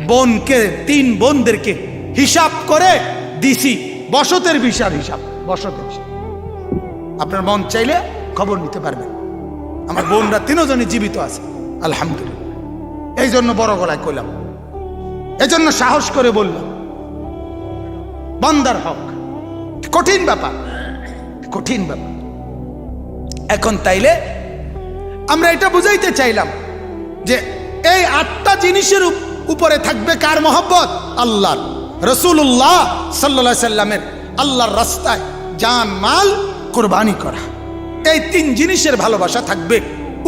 Speaker 1: বোনকে, 3 বোনদেরকে হিসাব করে দিছি। বসতের হিসাব, বসতের হিসাব। আপনার মন চাইলে খবর নিতে পারবেন। আমার বোনরা 3 জনই জীবিত আছে আলহামদুলিল্লাহ। এই জন্য বড় গলায় কইলাম, এই জন্য সাহস করে বললাম। বান্দার হক কঠিন ব্যাপার, কঠিন ব্যাপার। এখন তাইলে আমরা এটা বুঝাইতে চাইলাম যে এই 8টা জিনিসের উপরে থাকবে কার মহব্বত? আল্লাহর। রাসূলুল্লাহ সাল্লাল্লাহু আলাইহি সাল্লামের আল্লাহর রাস্তায় জান মাল কুরবানি করা, এই 3 জিনিসের ভালোবাসা থাকবে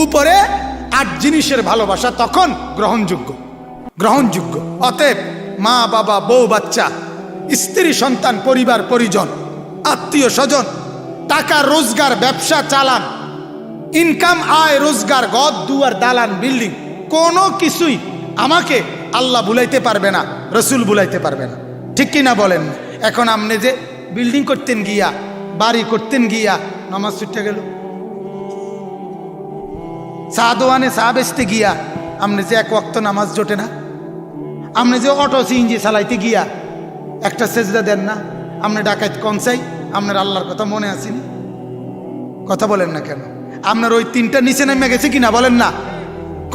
Speaker 1: উপরে। 8 জিনিসের ভালোবাসা তখন গ্রহণযোগ্য, গ্রহণযোগ্য। অতএব মা বাবা, বউ বাচ্চা, স্ত্রী সন্তান, পরিবার পরিজন, আত্মীয় স্বজন, টাকা রোজগার, ব্যবসা চালান, ইনকাম, আয় রোজগার, ঘর দুয়ার, দালান, বিল্ডিং, কোনো কিছুই আমাকে আল্লাহ বুলাইতে পারবে না, রসুল বুলাইতে পারবে না। ঠিক কিনা বলেন? এখন আপনি যে বিল্ডিং করতেন গিয়া, বাড়ি করতেন গিয়া, নামাজ ছুটে গেল। চা দোয়ানে চা বেচতে গিয়া আপনি যে 1 ওয়াক্ত নামাজ জোটে না। আপনি যে অটো সিএনজি চালাইতে গিয়া একটা সেজদা দেন না। আপনি ডাকাত কোন চাই, আপনার আল্লাহর কথা মনে আসেনি? কথা বলেন না কেন? আপনার ওই 3টা নিচে নেমে গেছে কিনা বলেন না?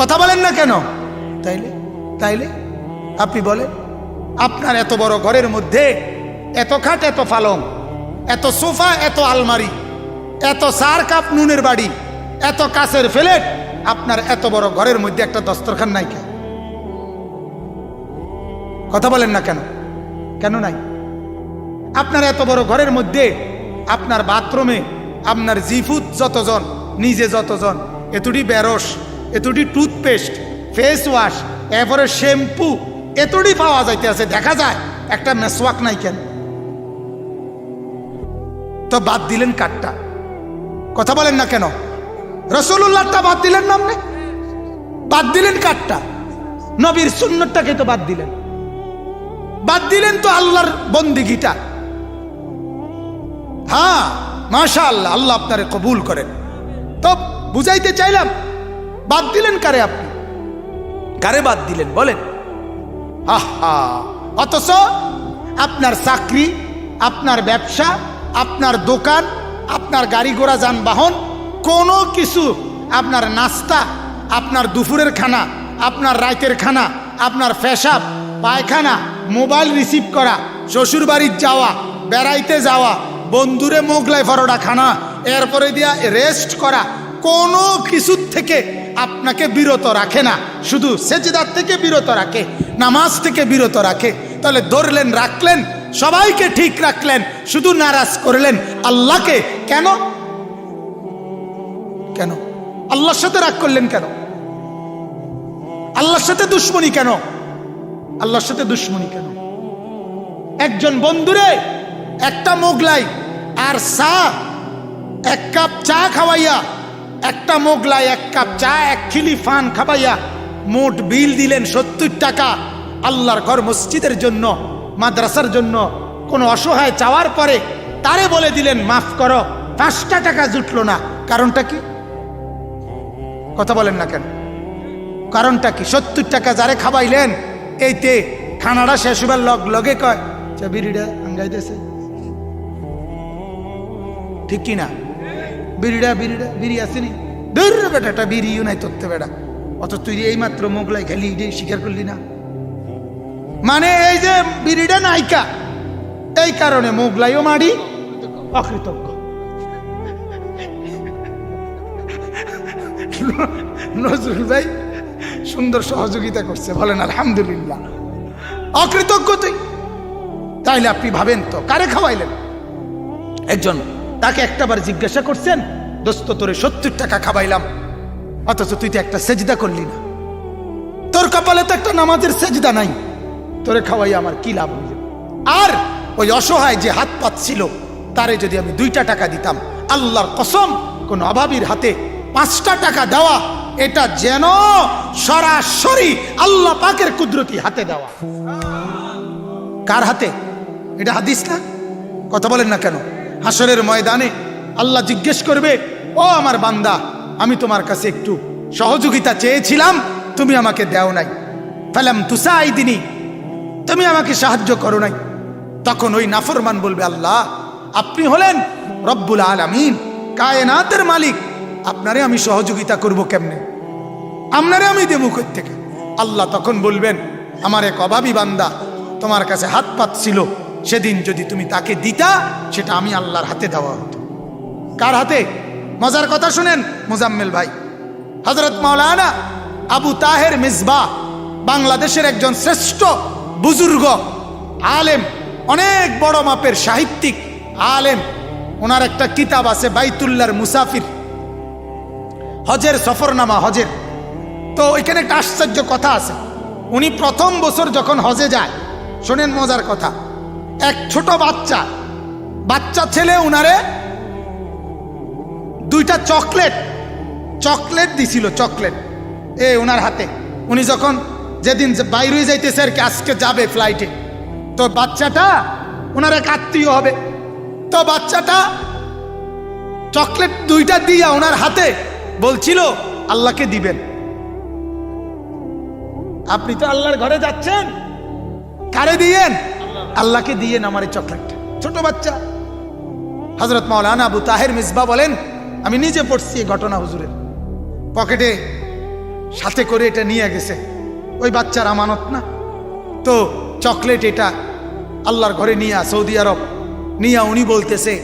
Speaker 1: কথা বলেন না কেন? তাইলে আপনি বলেন, আপনার এত বড় ঘরের মধ্যে এত খাট, এত পালং, এত সোফা, এত আলমারি, এত 4 কাপ নুনের বাড়ি, এত কাছের ফ্ল্যাট, আপনার এত বড় ঘরের মধ্যে একটা দস্তরখান নাই কেন? কথা বলেন না কেন? কেন নাই? আপনার এত বড় ঘরের মধ্যে আপনার বাথরুমে আপনার জিফুত যতজন, নিজে যতজন, এতটি বেরস, এতটি টুথপেস্ট, ফেস ওয়াশ, এরপরে শ্যাম্পু, এতটি পাওয়া যাইতে আছে, দেখা যায় একটা মেসওয়াক নাই কেন? তো বাদ দিলেন কাঠটা। কথা বলেন না কেন? রাসূলুল্লাহটা বাদ দিলেন না, আপনি বাদ দিলেন কাঠটা, নবীর সুন্নতটাকে তো বাদ দিলেন, বাদ দিলেন তো আল্লাহর বন্দিগিটা। হ্যাঁ মাশাআল্লাহ, আল্লাহ আপনারে কবুল করেন। তো বুঝাইতে চাইলাম, বাদ দিলেন কারে? আপনি কারে বাদ দিলেন বলেন? আহা, অথচ আপনার চাকরি, আপনার ব্যবসা, আপনার দোকান, আপনার গাড়ি ঘোড়া, যানবাহন, কোনো কিছু, আপনার নাস্তা, আপনার দুপুরের খানা, আপনার রাতের খানা, আপনার পেশাব পায়খানা, মোবাইল রিসিভ করা, শ্বশুর বাড়ির যাওয়া, বেড়াইতে যাওয়া, বন্ধুরে মোগলাই ফরোডা খানা, এরপরে দিয়া রেস্ট করা, কোনো কিছুর থেকে আপনাকে বিরত রাখে না, শুধু সেজদার থেকে বিরত রাখে, নামাজ থেকে বিরত রাখে। তাহলে ধরলেন, রাখলেন, সবাইকে ঠিক রাখলেন, শুধু নারাজ করলেন আল্লাহকে। কেন? কেন আল্লাহর সাথে রাগ করলেন? কেন আল্লাহর সাথে দুশ্মনী? কেন আল্লাহর সাথে দুশ্মনী? কেন? একজন বন্ধুরে একটা মোগলাই আর চা, 1 কাপ চা খাওয়াইয়া, একটা মোগলাই, 1 কাপ চা, 1 খিলি ফান খাওয়াইয়া মোট বিল দিলেন 70 টাকা। আল্লাহর ঘর, মসজিদের জন্য, মাদ্রাসার জন্য, কোনো অসহায় চাওয়ার পরে তারে বলে দিলেন মাফ করো, 5টা টাকা জুটলো না, কারণটা কি? কথা বলেন না কেন? কারণটা কি? 70 টাকা যারে খাবাইলেন, এইতে খানাটা শেষ হবার লগে কয় বিড়িটা আঙ্গাইতেছে, ঠিক কি না? বিড়ি আসেনি, বেটা বিড়িও নাই তোরতে বেটা, অত তুই এই মাত্র মোগলাই খেলি, স্বীকার করলি না? মানে এই যে বিড়িটা নাইকা, এই কারণে মোগলাইও মারি, অকৃতজ্ঞ। নজরুল ভাই সুন্দর সহযোগিতা করছে, বলেন আলহামদুলিল্লাহ। অকৃতজ্ঞ তুই, তাইলে আপনি ভাবেন তো কারে খাওয়াইলেন? একজন তাকে একটাবার জিজ্ঞাসা করছেন, দোস্ত তোরে 70 টাকা খাওয়াইলাম, অথচ তুই তো একটা সেজদা করলি না, তোর কপালে তো একটা নামাজের সেজদা নাই, তোরে খাওয়াই আমার কি লাভ হইল? আর ওই অসহায় যে হাত পাচ্ছিল তারে যদি আমি 2টা টাকা দিতাম, আল্লাহর কসম কোন অভাবীর হাতে 5টা টাকা দেওয়া, এটা যেন সরাসরি আল্লাহ পাকের কুদরতি হাতে দেওয়া। কার হাতে? এটা হাদিস না? কথা বলেন না কেন? হাসরের ময়দানে আল্লাহ জিজ্ঞেস করবে, ও আমার বান্দা, আমি তোমার কাছে একটু সহযোগিতা চেয়েছিলাম, তুমি আমাকে দেও নাই, ফালাম তুসাইদিনি, তুমি আমাকে সাহায্য করো নাই। তখন ওই নাফরমান বলবে, আল্লাহ আপনি হলেন রব্বুল আলামিন, কায়নাতের মালিক, আপনারে আমি সহযোগিতা করব কেমনে? আপনারে আমি দেবো কই থেকে? আল্লাহ তখন বলবেন, আমার এক অভাবী বান্দা তোমার কাছে হাত পাতছিল, সেদিন যদি তুমি তাকে দিতা, সেটা আমি আল্লাহর হাতে দেওয়া হতো। কার হাতে? মজার কথা শুনেন মুজাম্মেল ভাই, হযরত মাওলানা আবু তাহের মিসবাহ, বাংলাদেশের একজন শ্রেষ্ঠ বুজুর্গ আলেম, অনেক বড় মাপের সাহিত্যিক আলেম। ওনার একটা কিতাব আছে বাইতুল্লাহর মুসাফির, হজের সফরনামা, হজের। তো এখানে একটা আশ্চর্য কথা আছে। উনি প্রথম বছর যখন হজে যায়, শোনেন মজার কথা, এক ছোট বাচ্চা ছেলে উনারে 2টা চকলেট দিছিল, চকলেট ওনার হাতে। উনি যখন যেদিন বাইরে যাইতেছে আর কি, আজকে যাবে ফ্লাইটে, তো বাচ্চাটা ওনার এক আত্মীয় হবে, তো বাচ্চাটা চকলেট 2টা দিয়া ওনার হাতে বলছিল আল্লাহকে দিবেন। আপনি তো আল্লাহর ঘরে যাচ্ছেন, কারে দিয়েন? আল্লাহকে দিয়েন আমার এই চকলেটটা। ছোট বাচ্চা। হযরত মাওলানা আবু তাহের মিসবাহ বলেন, আমি নিজে পড়ছি এই ঘটনা, হুজুরের পকেটে সাথে করে এটা নিয়ে গেছে, ওই বাচ্চার আমানত না। তো চকলেট এটা আল্লাহর ঘরে নিয়ে সৌদি আরব নিয়ে উনি বলতেছে,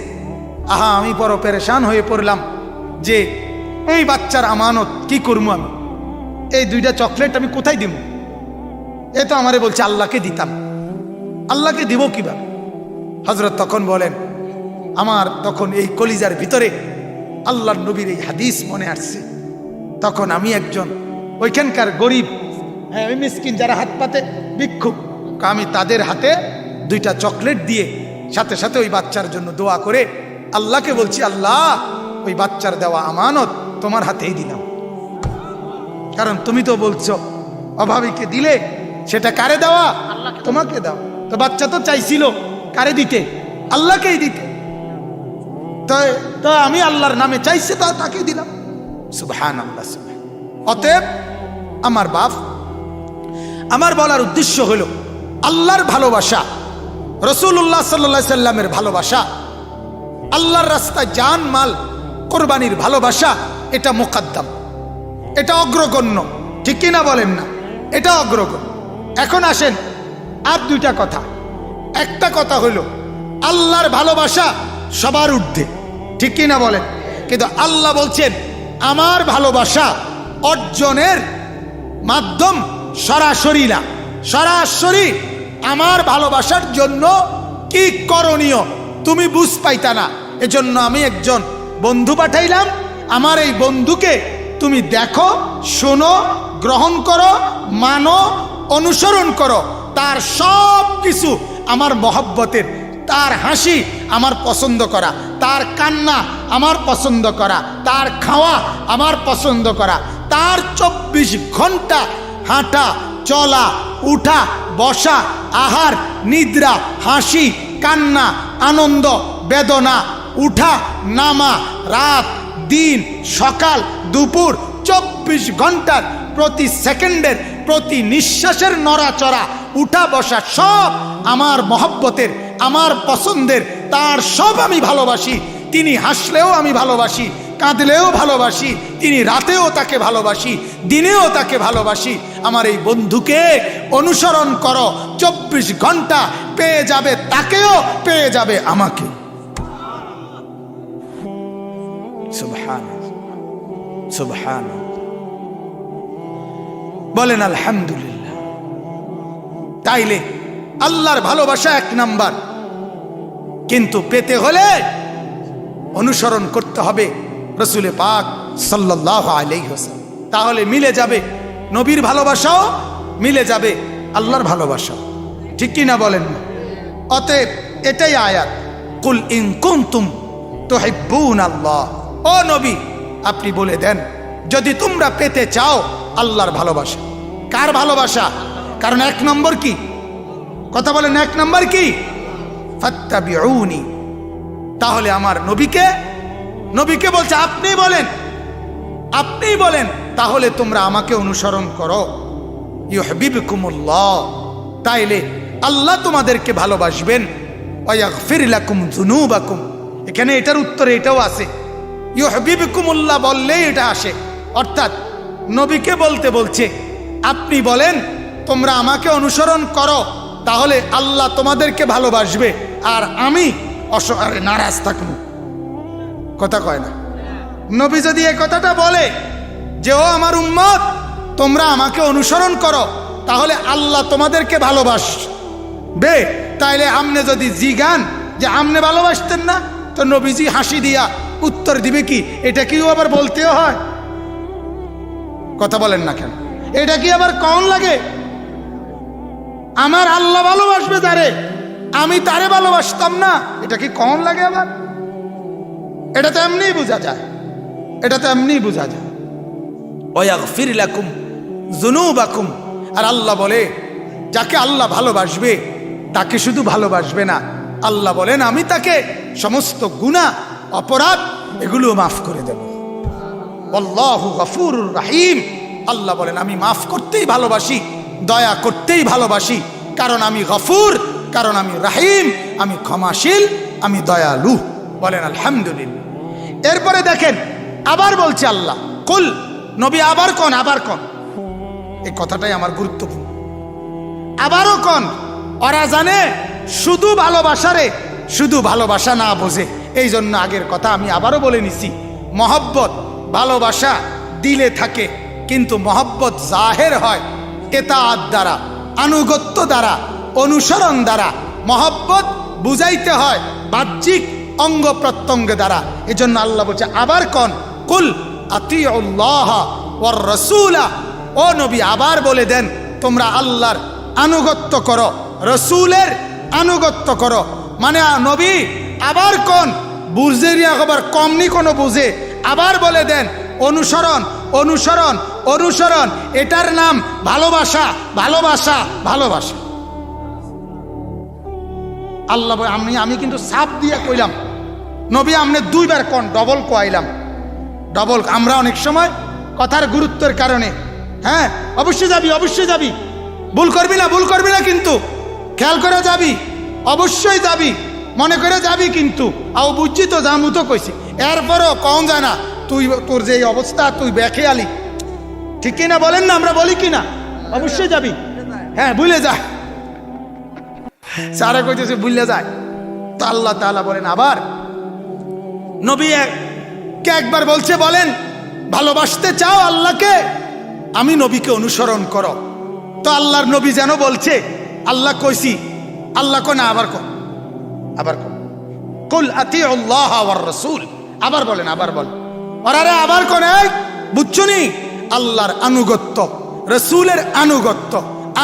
Speaker 1: আহা আমি বড় পেরেশান হয়ে পড়লাম যে এই বাচ্চার আমানত কি করবো আমি, এই 2টা চকলেট আমি কোথায় দিব? এ তো আমারে বলছে আল্লাহকে দিতাম, আল্লাহকে দিব কিভাবে? হযরত তখন বলেন, আমার তখন এই কলিজার ভিতরে আল্লাহর নবীর এই হাদিস মনে আসছে। তখন আমি একজন ওইখানকার গরিব, হ্যাঁ ওই মিসকিন যারা হাত পাতে ভিক্ষুক, আমি তাদের হাতে 2টা চকলেট দিয়ে সাথে সাথে ওই বাচ্চার জন্য দোয়া করে আল্লাহকে বলছি, আল্লাহ ওই বাচ্চার দেওয়া আমানত তোমার হাতেই দিলাম, কারণ তুমি তো বলছো অভাবীকে দিলে সেটা কারে দেওয়া? তোমাকে দাও। তো বাচ্চা তো চাইছিল কারে দিতে? আল্লাহকেই দিতে। তো আমি আল্লাহর নামে চাইছে, তা তাকে দিলাম। সুবহানাল্লাহ। অতএব আমার বাপ, আমার বলার উদ্দেশ্য হলো আল্লাহর ভালোবাসা, রাসূলুল্লাহ সাল্লাল্লাহু আলাইহি সাল্লামের ভালোবাসা, আল্লাহর রাস্তায় জান মাল কোরবানির ভালোবাসা, এটা মুকদ্দম, এটা অগ্রগণ্য, ঠিক কিনা বলেন না? এটা অগ্রগণ্য। এখন আসেন আর 2টা কথা। একটা কথা হলো আল্লাহর ভালোবাসা সবার ঊর্ধ্বে, ঠিক কিনা বলেন? কিন্তু আল্লাহ বলছেন আমার ভালোবাসা অর্জনের মাধ্যম সরাসরি না, সরাসরি আমার ভালোবাসার জন্য কি করণীয় তুমি বুঝ পাইতা না, এজন্য আমি একজন বন্ধু পাঠাইলাম। আমার এই বন্ধুকে তুমি দেখো, শোনো, গ্রহণ করো, মানো, অনুসরণ করো। তার সব কিছু আমার মহব্বতের, তার হাসি আমার পছন্দ করা, তার কান্না আমার পছন্দ করা, তার খাওয়া আমার পছন্দ করা, তার 24 ঘন্টা হাঁটা, চলা, উঠা, বসা, আহার, নিদ্রা, হাসি, কান্না, আনন্দ, বেদনা, উঠা নামা, রাত দিন, সকাল দুপুর, 24 ঘন্টার প্রতি সেকেন্ডের প্রতি নিঃশ্বাসের নড়াচড়া, উঠা বসা সব আমার মহব্বতের, আমার পছন্দের, তার সব আমি ভালোবাসি। তিনি হাসলেও আমি ভালোবাসি, কাঁদলেও ভালোবাসি, তিনি রাতেও তাকে ভালোবাসি, দিনেও তাকে ভালোবাসি। আমার এই বন্ধুকে অনুসরণ করো, 24 ঘন্টা পেয়ে যাবে তাকেও, পেয়ে যাবে আমাকে। সুবহানাল্লাহ, সুবহানাল্লাহ, বলেন আলহামদুলিল্লাহ। তাইলে আল্লাহর ভালোবাসা 1 নাম্বার, কিন্তু পেতে হলে অনুসরণ করতে হবে রাসূল পাক সাল্লাল্লাহু আলাইহি ওয়াসাল্লাম। তাহলে মিলে যাবে নবীর ভালোবাসাও, মিলে যাবে আল্লাহর ভালোবাসা। ঠিক কি না বলেন না? অতএব এটাই আয়াত, কুল ইন কুনতুম তুহিব্বুনাল্লাহ। ও নবী, আপনি বলে দেন যদি তোমরা পেতে চাও আল্লাহর ভালোবাসা। কার ভালোবাসা? কারণ 1 নম্বর কি? কথা বলেন, 1 নম্বর কি? ফাত্তাবিউনি। তাহলে আমার নবীকে বলছে আপনি বলেন, আপনি বলেন, তাহলে তোমরা আমাকে অনুসরণ করো। ইউহিব্বুকুমুল্লাহ, তাইলে আল্লাহ তোমাদেরকে ভালোবাসবেন। ওয়া ইয়াগফির লাকুম যুনুবাকুম। এখানে এটার উত্তরে এটাও আছে, ইউহিব্বুকুমুল্লাহ বললেই এটা আসে। অর্থাৎ নবীকে বলতে বলছে আপনি বলেন তোমরা আমাকে অনুসরণ করো, তাহলে আল্লাহ তোমাদেরকে ভালোবাসবে, আর আমি অসহায় নারাজ থাকব। কথা কয় না? নবী যদি এই কথাটা বলে যে ও আমার উম্মত তোমরা আমাকে অনুসরণ করো, তাহলে আল্লাহ তোমাদেরকে ভালোবাসবে। তাইলে আমনে যদি জিগান যে আমনে ভালোবাসতেন না, তো নবীজি হাসি দিয়া উত্তর দিবে কি এটা কি আবার বলতেও হয়? কথা বলেন না কেন? এটা কি আবার কম লাগে? আমার আল্লাহ ভালোবাসবে তারে, আমি তারে ভালোবাসতাম না, এটা কি কম লাগে আবার? এটা তো এমনি বোঝা যায়, এটা তো এমনি বোঝা যায়। ওয়াগফির লাকুম যুনুবাকুম। আর আল্লাহ বলে যাকে আল্লাহ ভালোবাসবে তাকে শুধু ভালোবাসবে না, আল্লাহ বলেন আমি তাকে সমস্ত গুনাহ অপরাধ এগুলো মাফ করে দেব। আল্লাহু গফুরুর রহিম। আল্লাহ বলেন আমি মাফ করতেই ভালোবাসি, দয়া করতেই ভালোবাসি, কারণ আমি গফুর, কারণ আমি রহিম, আমি ক্ষমাশীল, আমি দয়ালু। বলেন আলহামদুলিল্লাহ। এরপরে দেখেন আবার বলছে আল্লাহ, কুল, নবী আবার কোন, আবার কোন, এই কথাটাই আমার গুরুত্বপূর্ণ। আবারও কোন, ওরা জানে শুধু ভালোবাসারে শুধু ভালোবাসা না বোঝে, এই জন্য আগের কথা আমি আবারও বলে নিছি। মহব্বত ভালোবাসা দিলে থাকে, কিন্তু মহব্বত জাহের হয় ইতাআত দ্বারা, আনুগত্য দ্বারা, অনুসরণ দ্বারা। মহব্বত বুঝাইতে হয় বাহ্যিক অঙ্গ প্রত্যঙ্গ দ্বারা। এজন্য আল্লাহ বলছে আবার কোন, কুল আতিউল্লাহ ওয়ার রাসূলা। ও নবী আবার বলে দেন তোমরা আল্লাহর আনুগত্য করো, রসুলের আনুগত্য করো। মানে নবী আবার কোন, বুঝে আবার কমনি কোনো বুঝে, আবার বলে দেন অনুসরণ, অনুসরণ, অনুসরণ, এটার নাম ভালোবাসা, ভালোবাসা, ভালোবাসা। আল্লাহ আমি কিন্তু সাপ দিয়ে কইলাম, নবী আমনে 2 বার কোন, ডবল কোয়াইলাম, ডবল। আমরা অনেক সময় কথার গুরুত্বের কারণে, হ্যাঁ অবশ্যই যাবি, অবশ্যই যাবি, ভুল করবি না, ভুল করবি না, কিন্তু খেয়াল করে যাবি, অবশ্যই যাবি, মনে করে যাবি, কিন্তু আও বুঝছি তো জামু তো কইছি, এরপরও কম যায় না তুই, তোর যে অবস্থা তুই বেখেয়ালি। ঠিক কিনা বলেন না? আমরা বলি কিনা? অবশ্যই যাবি, হ্যাঁ ভুলে যা, সারা কইতেছে ভুলে যায়। তো আল্লাহ তাআলা বলেন আবার নবী কে একবার বলছে, বলেন ভালোবাসতে চাও আল্লাহকে, আমি নবীকে অনুসরণ করো। তো আল্লাহর নবী যেন বলছে আল্লাহ কইছি, আল্লাহ কো না, আবার কো, আবার কো, কুল আতিউল্লাহ ওয়ার রাসূল। আবার বলেন, আবার বলেন, আরে আবার কোন, বুঝছো নি? আল্লাহর আনুগত্য, রসুলের আনুগত্য,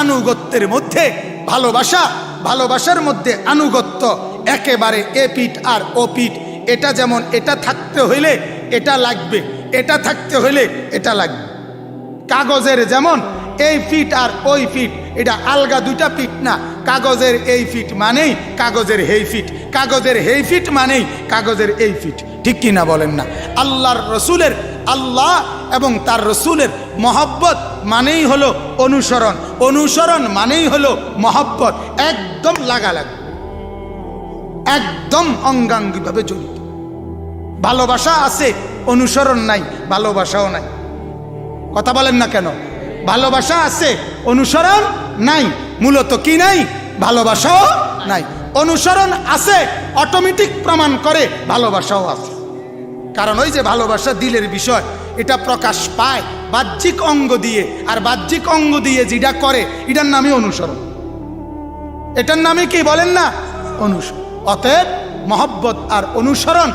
Speaker 1: আনুগত্যের মধ্যে ভালোবাসা, ভালোবাসার মধ্যে আনুগত্য, একেবারে এ পিঠ আর ও পিঠ। এটা যেমন এটা থাকতে হইলে এটা লাগবে, এটা থাকতে হইলে এটা লাগবে। কাগজের যেমন এই ফিট আর ওই ফিট, এটা আলগা 2টা পিঠ না, কাগজের এই ফিট মানেই কাগজের হেই ফিট, কাগজের হেই ফিট মানেই কাগজের এই ফিট। ঠিক কি না বলেন না? আল্লাহর রসুলের, আল্লাহ এবং তার রসুলের মহব্বত মানেই হলো অনুসরণ, অনুসরণ মানেই হলো মহব্বত। একদম লাগালাগি, একদম অঙ্গাঙ্গিভাবে জড়িত। ভালোবাসা আছে, অনুসরণ নাই, ভালোবাসাও নাই। কথা বলেন না কেন? ভালোবাসা আছে, অনুসরণ নাই। মূলত কি নাই? ভালোবাসাও নাই। অনুসরণ আছে, অটোমেটিক প্রমাণ করে ভালোবাসাও আছে। কারণ ওই যে ভালোবাসা দিলের বিষয়, এটা প্রকাশ পায় বাহ্যিক অঙ্গ দিয়ে, আর বাহ্যিক অঙ্গ দিয়ে যেটা করে এটার নামই অনুসরণ। এটার নামে কি বলেন না? অনুসরণ। অতএব মহব্বত আর অনুসরণ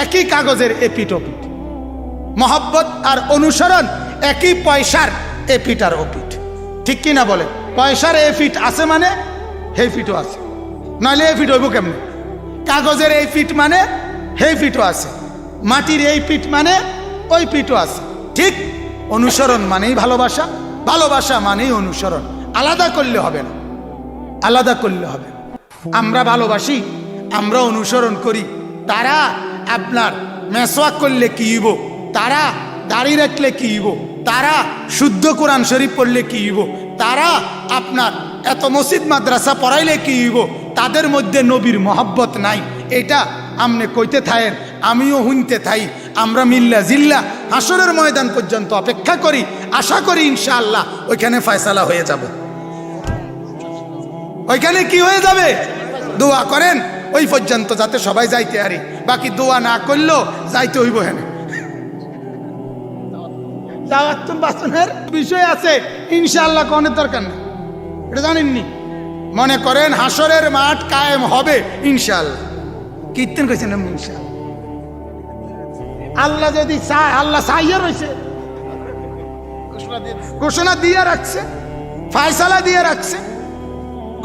Speaker 1: একই কাগজের এপিট ওপিট। মহব্বত আর অনুসরণ একই পয়সার এপিট আর ওপিট। ঠিক কি না বলে? পয়সার এ ফিট আছে মানে হে ফিটও আছে, নাহলে এ ফিট হইব কেমনে? কাগজের এই ফিট মানে হে ফিটও আছে, মাটির এই পিঠ মানে ওই পিঠও আছে। ঠিক অনুসরণ মানেই ভালোবাসা, ভালোবাসা মানেই অনুসরণ। আলাদা করলে হবে না, আলাদা করলে হবে না। আমরা ভালোবাসি, আমরা অনুসরণ করি। তারা আপনার মেসওয়াক করলে কি হইব, তারা দাড়ি রাখলে কি হইব, তারা শুদ্ধ কোরআন শরীফ পড়লে কি হইব, তারা আপনার এত মসজিদ মাদ্রাসা পড়াইলে কি হইব, তাদের মধ্যে নবীর মহব্বত নাই। এটা আমনে কইতে থাকেন, আমিও হুনতে থাই। আমরা মিল্লা জিল্লা হাসরের ময়দান পর্যন্ত অপেক্ষা করি, আশা করি ইনশাআল্লাহ ওইখানে ফয়সালা হয়ে যাবে। ওইখানে কি হয়ে যাবে? দোয়া করেন ওই পর্যন্ত যাতে সবাই যাইতে পারি। বাকি দোয়া না করলেও যাইতে হইব। হ্যাঁ, দাওয়াতুল বাসনের বিষয় আছে ইনশাআল্লাহ, কোনের দরকার নেই, এটা জানেননি। মনে করেন হাসরের মাঠ কায়েম হবে ইনশাআল্লাহ। কীর্তন করেছেন ইনশাআল্লাহ। আল্লাহ যদি চায়, আল্লাহ চাইয়া রয়েছে, ঘোষণা দিয়ে রাখছে, ফয়সালা দিয়ে রাখছে।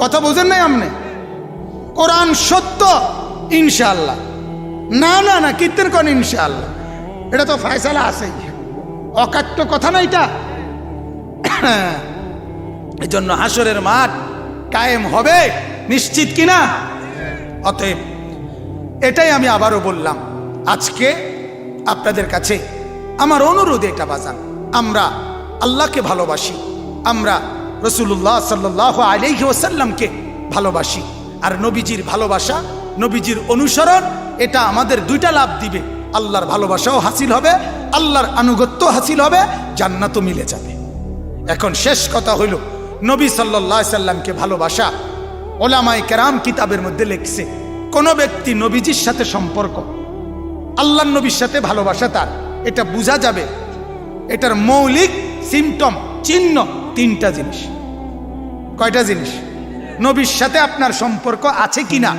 Speaker 1: কথা বুঝেন নাই আপনি? কোরআন সত্য ইনশাআল্লাহ। না না না, কীর্তন করেন ইনশাআল্লাহ, এটা তো ফয়সালা আছে, অকাট্য কথা না এটা। এই জন্য হাসরের মাঠ কায়েম হবে নিশ্চিত কিনা? অতএব এটাই আমি আবারও বললাম, আজকে আপনাদের কাছে আমার অনুরোধ এটা বাজান, আমরা আল্লাহকে ভালোবাসি, আমরা রাসূলুল্লাহ সাল্লাল্লাহু আলাইহি ওয়াসাল্লামকে ভালোবাসি। আর নবীজির ভালোবাসা, নবীজির অনুসরণ, এটা আমাদের দুইটা লাভ দিবে। আল্লাহর ভালোবাসাও হাসিল হবে, আল্লাহর আনুগত্য হাসিল হবে, জান্নাতও মিলে যাবে। এখন শেষ কথা হইল, নবী সাল্লাল্লাহু আলাইহি সাল্লামকে ভালোবাসা, ওলামায়ে কেরাম কিতাবের মধ্যে লিখছে, কোন ব্যক্তি নবীজির সাথে সম্পর্ক, আল্লাহর নবীর সাথে ভালোবাসা তার, এটা বোঝা যাবে। এটার মৌলিক সিমটম, চিহ্ন তিনটা জিনিস। কয়টা জিনিস? নবীর সাথে আপনার সম্পর্ক আছে কিনা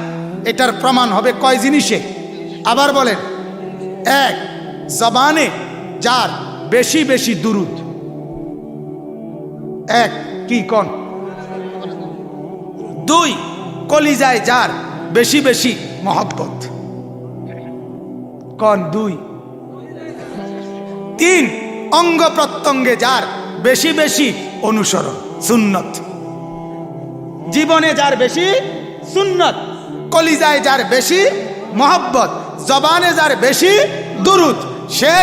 Speaker 1: এটার প্রমাণ হবে কয় জিনিসে? আবার বলেন, এক, জবানে যার বেশি বেশি দুরুদ। এক, কি কোন? দুই, কলিজায় যার বেশি বেশি মহব্বত। কোন? দুই। তিন, অঙ্গ প্রত্যঙ্গে যার বেশি বেশি অনুসরণ, সুন্নত। জীবনে যার বেশি সুন্নত, কলিজায় যার বেশি মহব্বত, জবানে যার বেশি দুরুদ, সে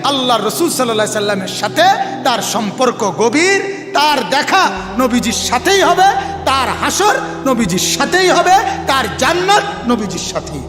Speaker 1: আল্লাহর রাসূল সাল্লাল্লাহু আলাইহি সাল্লামের সাথে তার সম্পর্ক গভীর, তার দেখা নবীজির সাথেই হবে, তার হাসর নবীজির সাথেই হবে, তার জান্নাত নবীজির সাথেই।